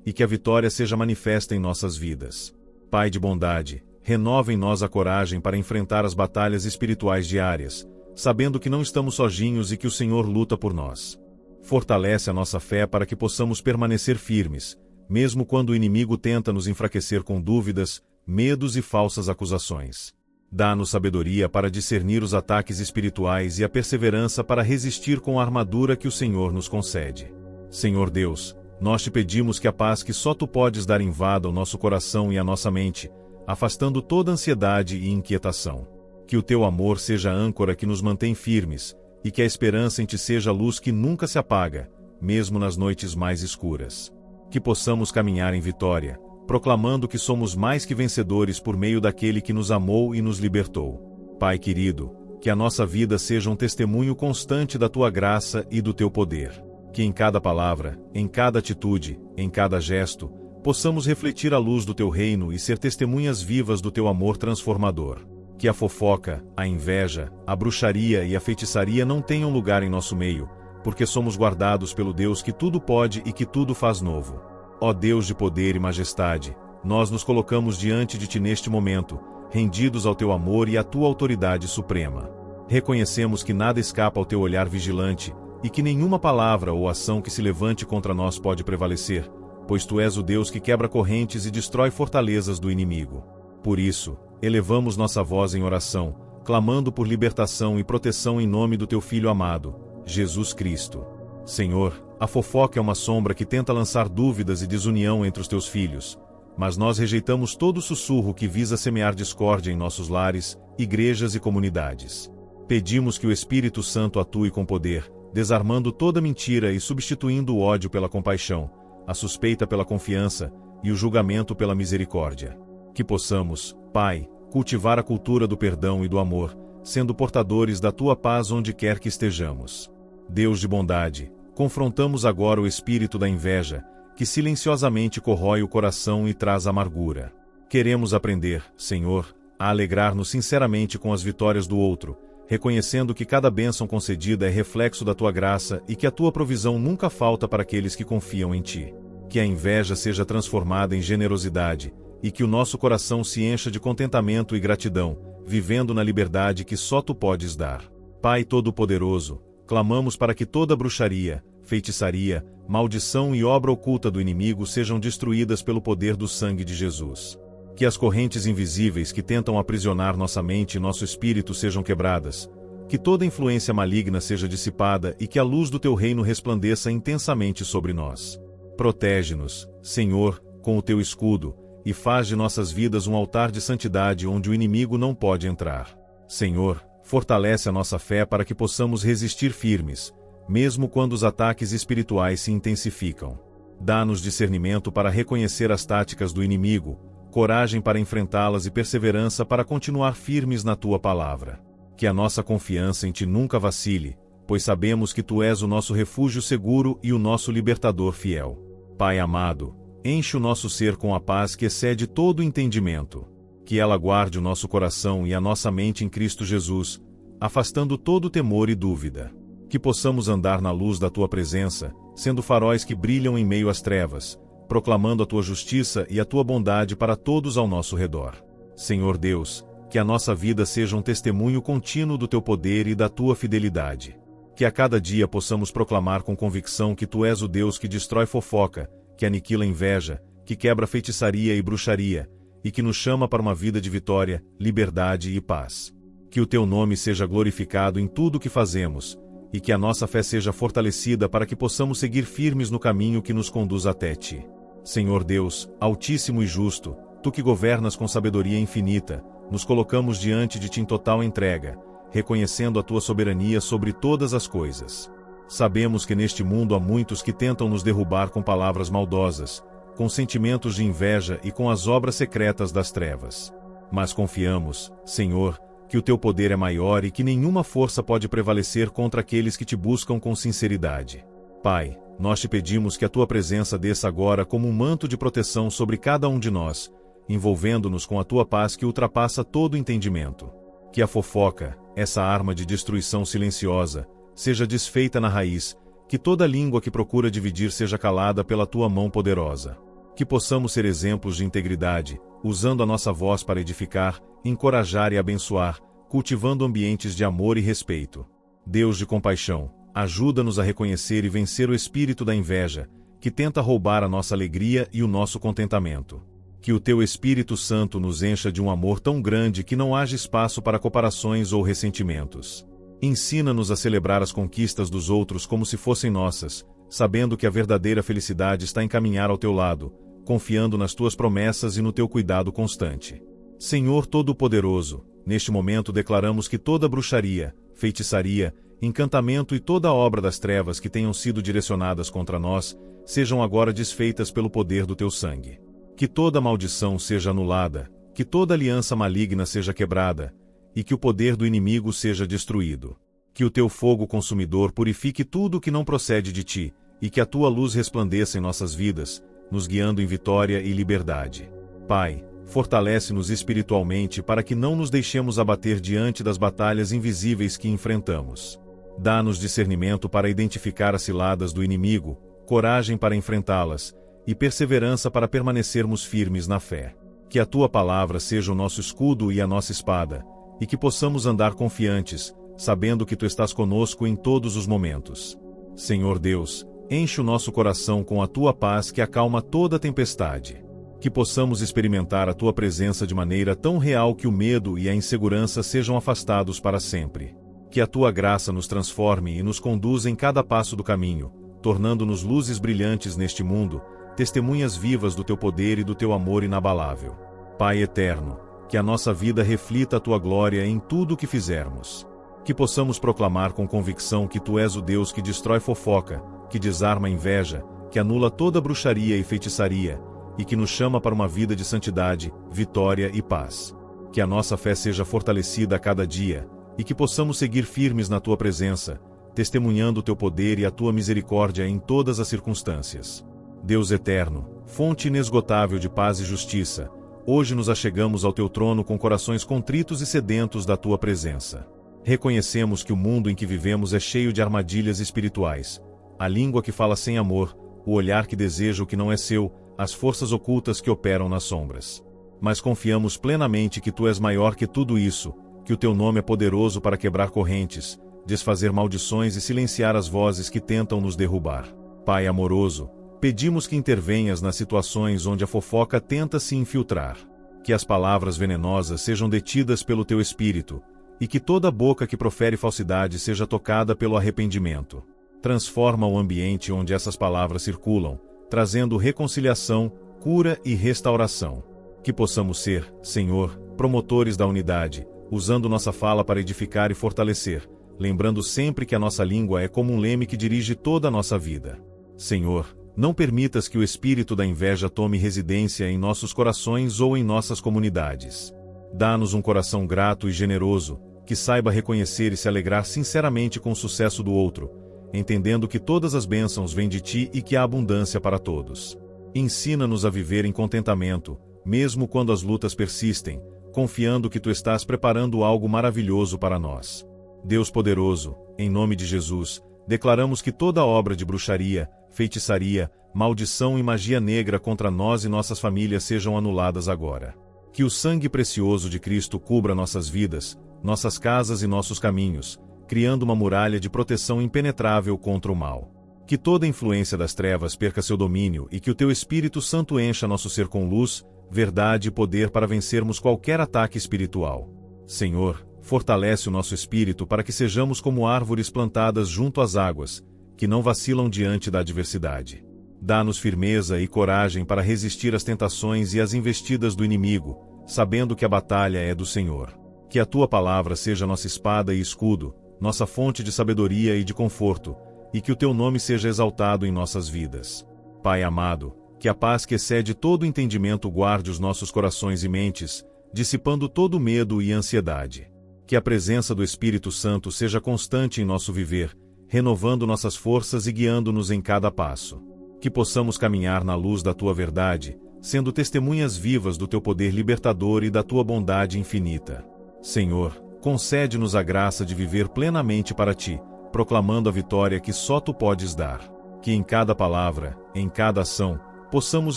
S1: e que a vitória seja manifesta em nossas vidas. Pai de bondade, renova em nós a coragem para enfrentar as batalhas espirituais diárias, sabendo que não estamos sozinhos e que o Senhor luta por nós. Fortalece a nossa fé para que possamos permanecer firmes, mesmo quando o inimigo tenta nos enfraquecer com dúvidas, medos e falsas acusações. Dá-nos sabedoria para discernir os ataques espirituais e a perseverança para resistir com a armadura que o Senhor nos concede. Senhor Deus, nós te pedimos que a paz que só tu podes dar invada o nosso coração e a nossa mente, afastando toda ansiedade e inquietação. Que o teu amor seja a âncora que nos mantém firmes, e que a esperança em ti seja a luz que nunca se apaga, mesmo nas noites mais escuras. Que possamos caminhar em vitória, proclamando que somos mais que vencedores por meio daquele que nos amou e nos libertou. Pai querido, que a nossa vida seja um testemunho constante da tua graça e do teu poder. Que em cada palavra, em cada atitude, em cada gesto, possamos refletir a luz do teu reino e ser testemunhas vivas do teu amor transformador. Que a fofoca, a inveja, a bruxaria e a feitiçaria não tenham lugar em nosso meio, porque somos guardados pelo Deus que tudo pode e que tudo faz novo. Ó Deus de poder e majestade, nós nos colocamos diante de ti neste momento, rendidos ao teu amor e à tua autoridade suprema. Reconhecemos que nada escapa ao teu olhar vigilante, e que nenhuma palavra ou ação que se levante contra nós pode prevalecer, pois tu és o Deus que quebra correntes e destrói fortalezas do inimigo. Por isso, elevamos nossa voz em oração, clamando por libertação e proteção em nome do teu Filho amado, Jesus Cristo. Senhor, a fofoca é uma sombra que tenta lançar dúvidas e desunião entre os teus filhos, mas nós rejeitamos todo sussurro que visa semear discórdia em nossos lares, igrejas e comunidades. Pedimos que o Espírito Santo atue com poder, desarmando toda mentira e substituindo o ódio pela compaixão, a suspeita pela confiança e o julgamento pela misericórdia. Que possamos, Pai, cultivar a cultura do perdão e do amor, sendo portadores da tua paz onde quer que estejamos. Deus de bondade, confrontamos agora o espírito da inveja, que silenciosamente corrói o coração e traz amargura. Queremos aprender, Senhor, a alegrar-nos sinceramente com as vitórias do outro, reconhecendo que cada bênção concedida é reflexo da tua graça e que a tua provisão nunca falta para aqueles que confiam em ti. Que a inveja seja transformada em generosidade, e que o nosso coração se encha de contentamento e gratidão, vivendo na liberdade que só tu podes dar. Pai Todo-Poderoso, clamamos para que toda bruxaria, feitiçaria, maldição e obra oculta do inimigo sejam destruídas pelo poder do sangue de Jesus. Que as correntes invisíveis que tentam aprisionar nossa mente e nosso espírito sejam quebradas, que toda influência maligna seja dissipada e que a luz do teu reino resplandeça intensamente sobre nós. Protege-nos, Senhor, com o teu escudo, e faz de nossas vidas um altar de santidade onde o inimigo não pode entrar. Senhor, fortalece a nossa fé para que possamos resistir firmes, mesmo quando os ataques espirituais se intensificam. Dá-nos discernimento para reconhecer as táticas do inimigo, coragem para enfrentá-las e perseverança para continuar firmes na tua palavra. Que a nossa confiança em ti nunca vacile, pois sabemos que tu és o nosso refúgio seguro e o nosso libertador fiel. Pai amado, enche o nosso ser com a paz que excede todo o entendimento. Que ela guarde o nosso coração e a nossa mente em Cristo Jesus, afastando todo temor e dúvida. Que possamos andar na luz da tua presença, sendo faróis que brilham em meio às trevas, proclamando a tua justiça e a tua bondade para todos ao nosso redor. Senhor Deus, que a nossa vida seja um testemunho contínuo do teu poder e da tua fidelidade. Que a cada dia possamos proclamar com convicção que tu és o Deus que destrói fofoca, que aniquila inveja, que quebra feitiçaria e bruxaria, e que nos chama para uma vida de vitória, liberdade e paz. Que o teu nome seja glorificado em tudo o que fazemos, e que a nossa fé seja fortalecida para que possamos seguir firmes no caminho que nos conduz até ti. Senhor Deus, Altíssimo e Justo, tu que governas com sabedoria infinita, nos colocamos diante de ti em total entrega, reconhecendo a tua soberania sobre todas as coisas. Sabemos que neste mundo há muitos que tentam nos derrubar com palavras maldosas, com sentimentos de inveja e com as obras secretas das trevas. Mas confiamos, Senhor, que o teu poder é maior e que nenhuma força pode prevalecer contra aqueles que te buscam com sinceridade. Pai, nós te pedimos que a tua presença desça agora como um manto de proteção sobre cada um de nós, envolvendo-nos com a tua paz que ultrapassa todo entendimento. Que a fofoca, essa arma de destruição silenciosa, seja desfeita na raiz, que toda língua que procura dividir seja calada pela tua mão poderosa. Que possamos ser exemplos de integridade, usando a nossa voz para edificar, encorajar e abençoar, cultivando ambientes de amor e respeito. Deus de compaixão, ajuda-nos a reconhecer e vencer o espírito da inveja, que tenta roubar a nossa alegria e o nosso contentamento. Que o teu Espírito Santo nos encha de um amor tão grande que não haja espaço para comparações ou ressentimentos. Ensina-nos a celebrar as conquistas dos outros como se fossem nossas, sabendo que a verdadeira felicidade está em caminhar ao teu lado, confiando nas tuas promessas e no teu cuidado constante. Senhor Todo-Poderoso, neste momento declaramos que toda bruxaria, feitiçaria, encantamento e toda obra das trevas que tenham sido direcionadas contra nós, sejam agora desfeitas pelo poder do teu sangue. Que toda maldição seja anulada, que toda aliança maligna seja quebrada, e que o poder do inimigo seja destruído. Que o teu fogo consumidor purifique tudo o que não procede de ti, e que a tua luz resplandeça em nossas vidas, nos guiando em vitória e liberdade. Pai, fortalece-nos espiritualmente para que não nos deixemos abater diante das batalhas invisíveis que enfrentamos. Dá-nos discernimento para identificar as ciladas do inimigo, coragem para enfrentá-las, e perseverança para permanecermos firmes na fé. Que a tua palavra seja o nosso escudo e a nossa espada, e que possamos andar confiantes, sabendo que tu estás conosco em todos os momentos. Senhor Deus, enche o nosso coração com a tua paz que acalma toda tempestade. Que possamos experimentar a tua presença de maneira tão real que o medo e a insegurança sejam afastados para sempre. Que a tua graça nos transforme e nos conduza em cada passo do caminho, tornando-nos luzes brilhantes neste mundo, testemunhas vivas do teu poder e do teu amor inabalável. Pai eterno, que a nossa vida reflita a tua glória em tudo o que fizermos. Que possamos proclamar com convicção que tu és o Deus que destrói fofoca, que desarma a inveja, que anula toda bruxaria e feitiçaria, e que nos chama para uma vida de santidade, vitória e paz. Que a nossa fé seja fortalecida a cada dia, e que possamos seguir firmes na tua presença, testemunhando o teu poder e a tua misericórdia em todas as circunstâncias. Deus eterno, fonte inesgotável de paz e justiça, hoje nos achegamos ao teu trono com corações contritos e sedentos da tua presença. Reconhecemos que o mundo em que vivemos é cheio de armadilhas espirituais, a língua que fala sem amor, o olhar que deseja o que não é seu, as forças ocultas que operam nas sombras. Mas confiamos plenamente que tu és maior que tudo isso, que o teu nome é poderoso para quebrar correntes, desfazer maldições e silenciar as vozes que tentam nos derrubar. Pai amoroso, pedimos que intervenhas nas situações onde a fofoca tenta se infiltrar. Que as palavras venenosas sejam detidas pelo teu espírito, e que toda boca que profere falsidade seja tocada pelo arrependimento. Transforma o ambiente onde essas palavras circulam, trazendo reconciliação, cura e restauração. Que possamos ser, Senhor, promotores da unidade, usando nossa fala para edificar e fortalecer, lembrando sempre que a nossa língua é como um leme que dirige toda a nossa vida. Senhor, não permitas que o espírito da inveja tome residência em nossos corações ou em nossas comunidades. Dá-nos um coração grato e generoso, que saiba reconhecer e se alegrar sinceramente com o sucesso do outro, entendendo que todas as bênçãos vêm de ti e que há abundância para todos. Ensina-nos a viver em contentamento, mesmo quando as lutas persistem, confiando que tu estás preparando algo maravilhoso para nós. Deus poderoso, em nome de Jesus, declaramos que toda obra de bruxaria, feitiçaria, maldição e magia negra contra nós e nossas famílias sejam anuladas agora. Que o sangue precioso de Cristo cubra nossas vidas, nossas casas e nossos caminhos, criando uma muralha de proteção impenetrável contra o mal. Que toda influência das trevas perca seu domínio e que o teu Espírito Santo encha nosso ser com luz, verdade e poder para vencermos qualquer ataque espiritual. Senhor, fortalece o nosso espírito para que sejamos como árvores plantadas junto às águas, que não vacilam diante da adversidade. Dá-nos firmeza e coragem para resistir às tentações e às investidas do inimigo, sabendo que a batalha é do Senhor. Que a tua palavra seja nossa espada e escudo, nossa fonte de sabedoria e de conforto, e que o teu nome seja exaltado em nossas vidas. Pai amado, que a paz que excede todo entendimento guarde os nossos corações e mentes, dissipando todo medo e ansiedade. Que a presença do Espírito Santo seja constante em nosso viver, renovando nossas forças e guiando-nos em cada passo. Que possamos caminhar na luz da tua verdade, sendo testemunhas vivas do teu poder libertador e da tua bondade infinita. Senhor, concede-nos a graça de viver plenamente para ti, proclamando a vitória que só tu podes dar. Que em cada palavra, em cada ação, possamos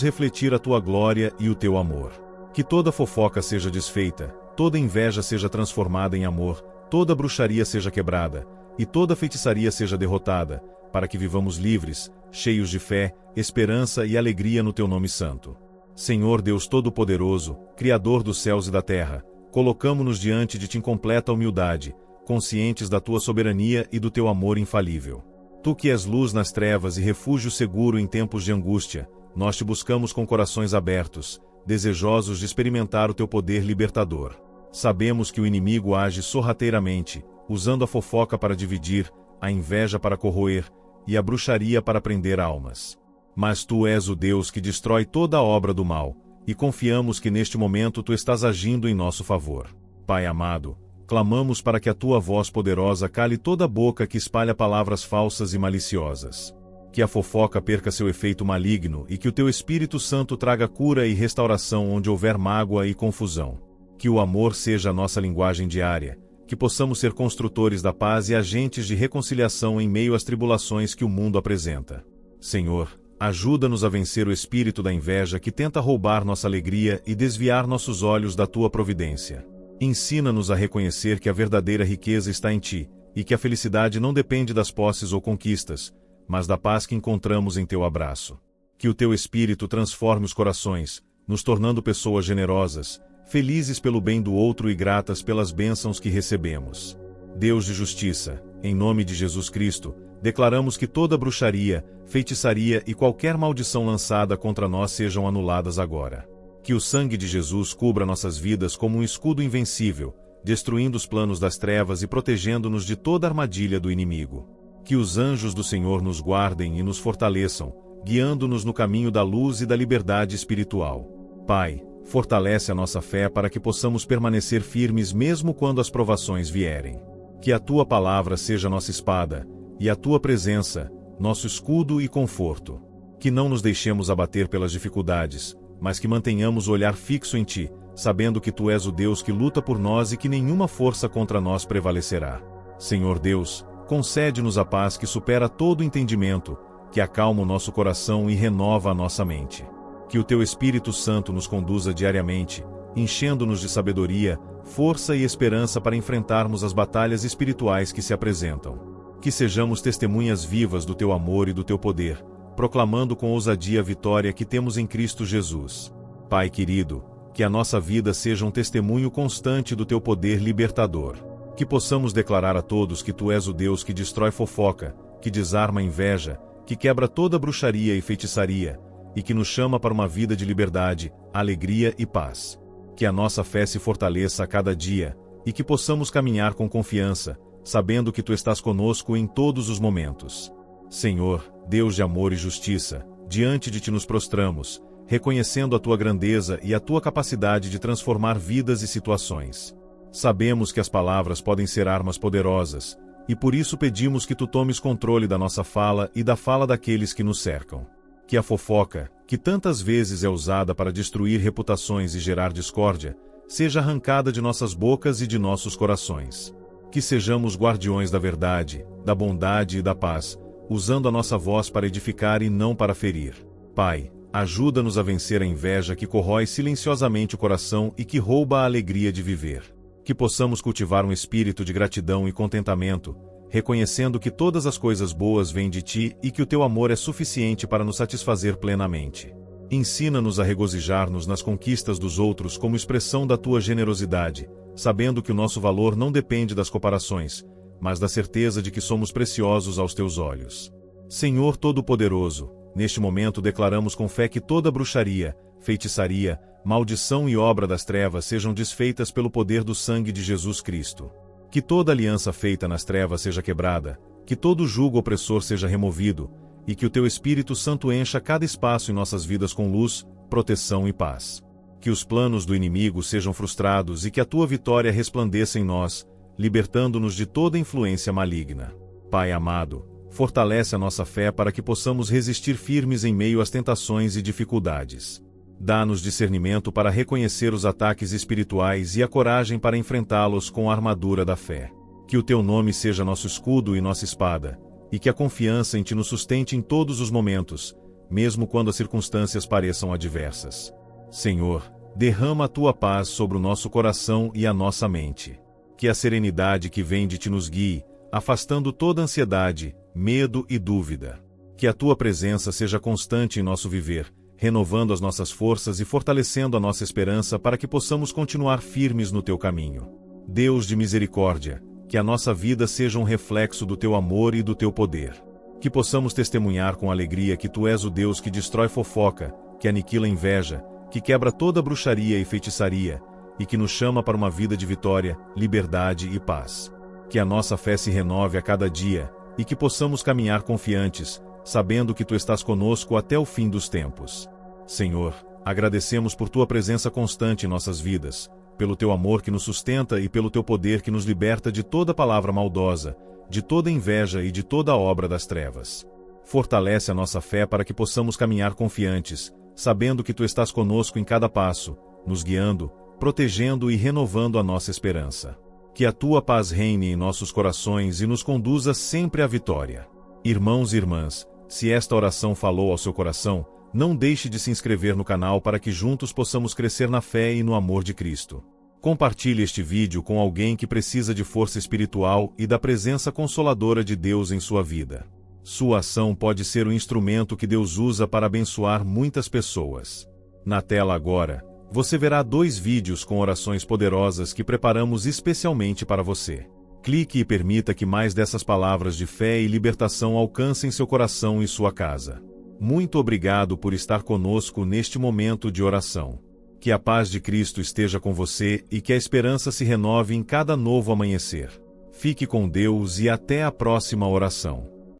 S1: refletir a tua glória e o teu amor. Que toda fofoca seja desfeita, toda inveja seja transformada em amor, toda bruxaria seja quebrada, e toda feitiçaria seja derrotada, para que vivamos livres, cheios de fé, esperança e alegria no teu nome santo. Senhor Deus Todo-Poderoso, Criador dos céus e da terra, colocamo-nos diante de ti em completa humildade, conscientes da tua soberania e do teu amor infalível. Tu que és luz nas trevas e refúgio seguro em tempos de angústia, nós te buscamos com corações abertos, desejosos de experimentar o teu poder libertador. Sabemos que o inimigo age sorrateiramente, usando a fofoca para dividir, a inveja para corroer, e a bruxaria para prender almas. Mas tu és o Deus que destrói toda a obra do mal, e confiamos que neste momento tu estás agindo em nosso favor. Pai amado, clamamos para que a tua voz poderosa cale toda boca que espalha palavras falsas e maliciosas. Que a fofoca perca seu efeito maligno e que o teu Espírito Santo traga cura e restauração onde houver mágoa e confusão. Que o amor seja a nossa linguagem diária, que possamos ser construtores da paz e agentes de reconciliação em meio às tribulações que o mundo apresenta. Senhor, ajuda-nos a vencer o espírito da inveja que tenta roubar nossa alegria e desviar nossos olhos da tua providência. Ensina-nos a reconhecer que a verdadeira riqueza está em ti, e que a felicidade não depende das posses ou conquistas, mas da paz que encontramos em teu abraço. Que o teu Espírito transforme os corações, nos tornando pessoas generosas, felizes pelo bem do outro e gratas pelas bênçãos que recebemos. Deus de justiça, em nome de Jesus Cristo, declaramos que toda bruxaria, feitiçaria e qualquer maldição lançada contra nós sejam anuladas agora. Que o sangue de Jesus cubra nossas vidas como um escudo invencível, destruindo os planos das trevas e protegendo-nos de toda armadilha do inimigo. Que os anjos do Senhor nos guardem e nos fortaleçam, guiando-nos no caminho da luz e da liberdade espiritual. Pai, fortalece a nossa fé para que possamos permanecer firmes mesmo quando as provações vierem. Que a tua palavra seja nossa espada, e a tua presença, nosso escudo e conforto. Que não nos deixemos abater pelas dificuldades, mas que mantenhamos o olhar fixo em ti, sabendo que tu és o Deus que luta por nós e que nenhuma força contra nós prevalecerá. Senhor Deus, concede-nos a paz que supera todo entendimento, que acalma o nosso coração e renova a nossa mente. Que o teu Espírito Santo nos conduza diariamente, enchendo-nos de sabedoria, força e esperança para enfrentarmos as batalhas espirituais que se apresentam. Que sejamos testemunhas vivas do teu amor e do teu poder, proclamando com ousadia a vitória que temos em Cristo Jesus. Pai querido, que a nossa vida seja um testemunho constante do teu poder libertador. Que possamos declarar a todos que tu és o Deus que destrói fofoca, que desarma a inveja, que quebra toda bruxaria e feitiçaria, e que nos chama para uma vida de liberdade, alegria e paz. Que a nossa fé se fortaleça a cada dia, e que possamos caminhar com confiança, sabendo que tu estás conosco em todos os momentos. Senhor, Deus de amor e justiça, diante de ti nos prostramos, reconhecendo a tua grandeza e a tua capacidade de transformar vidas e situações. Sabemos que as palavras podem ser armas poderosas, e por isso pedimos que tu tomes controle da nossa fala e da fala daqueles que nos cercam. Que a fofoca, que tantas vezes é usada para destruir reputações e gerar discórdia, seja arrancada de nossas bocas e de nossos corações. Que sejamos guardiões da verdade, da bondade e da paz, usando a nossa voz para edificar e não para ferir. Pai, ajuda-nos a vencer a inveja que corrói silenciosamente o coração e que rouba a alegria de viver. Que possamos cultivar um espírito de gratidão e contentamento, reconhecendo que todas as coisas boas vêm de ti e que o teu amor é suficiente para nos satisfazer plenamente. Ensina-nos a regozijar-nos nas conquistas dos outros como expressão da tua generosidade, sabendo que o nosso valor não depende das comparações, mas da certeza de que somos preciosos aos teus olhos. Senhor Todo-Poderoso, neste momento declaramos com fé que toda bruxaria, feitiçaria, maldição e obra das trevas sejam desfeitas pelo poder do sangue de Jesus Cristo. Que toda aliança feita nas trevas seja quebrada, que todo jugo opressor seja removido, e que o teu Espírito Santo encha cada espaço em nossas vidas com luz, proteção e paz. Que os planos do inimigo sejam frustrados e que a tua vitória resplandeça em nós, libertando-nos de toda influência maligna. Pai amado, fortalece a nossa fé para que possamos resistir firmes em meio às tentações e dificuldades. Dá-nos discernimento para reconhecer os ataques espirituais e a coragem para enfrentá-los com a armadura da fé. Que o teu nome seja nosso escudo e nossa espada, e que a confiança em ti nos sustente em todos os momentos, mesmo quando as circunstâncias pareçam adversas. Senhor, derrama a tua paz sobre o nosso coração e a nossa mente. Que a serenidade que vem de ti nos guie, afastando toda ansiedade, medo e dúvida. Que a tua presença seja constante em nosso viver, renovando as nossas forças e fortalecendo a nossa esperança para que possamos continuar firmes no teu caminho. Deus de misericórdia, que a nossa vida seja um reflexo do teu amor e do teu poder. Que possamos testemunhar com alegria que tu és o Deus que destrói fofoca, que aniquila a inveja, que quebra toda bruxaria e feitiçaria, e que nos chama para uma vida de vitória, liberdade e paz. Que a nossa fé se renove a cada dia, e que possamos caminhar confiantes, sabendo que tu estás conosco até o fim dos tempos. Senhor, agradecemos por tua presença constante em nossas vidas, pelo teu amor que nos sustenta e pelo teu poder que nos liberta de toda palavra maldosa, de toda inveja e de toda obra das trevas. Fortalece a nossa fé para que possamos caminhar confiantes, sabendo que Tu estás conosco em cada passo, nos guiando, protegendo e renovando a nossa esperança. Que a Tua paz reine em nossos corações e nos conduza sempre à vitória. Irmãos e irmãs, se esta oração falou ao seu coração, não deixe de se inscrever no canal para que juntos possamos crescer na fé e no amor de Cristo. Compartilhe este vídeo com alguém que precisa de força espiritual e da presença consoladora de Deus em sua vida. Sua ação pode ser o instrumento que Deus usa para abençoar muitas pessoas. Na tela agora, você verá 2 vídeos com orações poderosas que preparamos especialmente para você. Clique e permita que mais dessas palavras de fé e libertação alcancem seu coração e sua casa. Muito obrigado por estar conosco neste momento de oração. Que a paz de Cristo esteja com você e que a esperança se renove em cada novo amanhecer. Fique com Deus e até a próxima oração.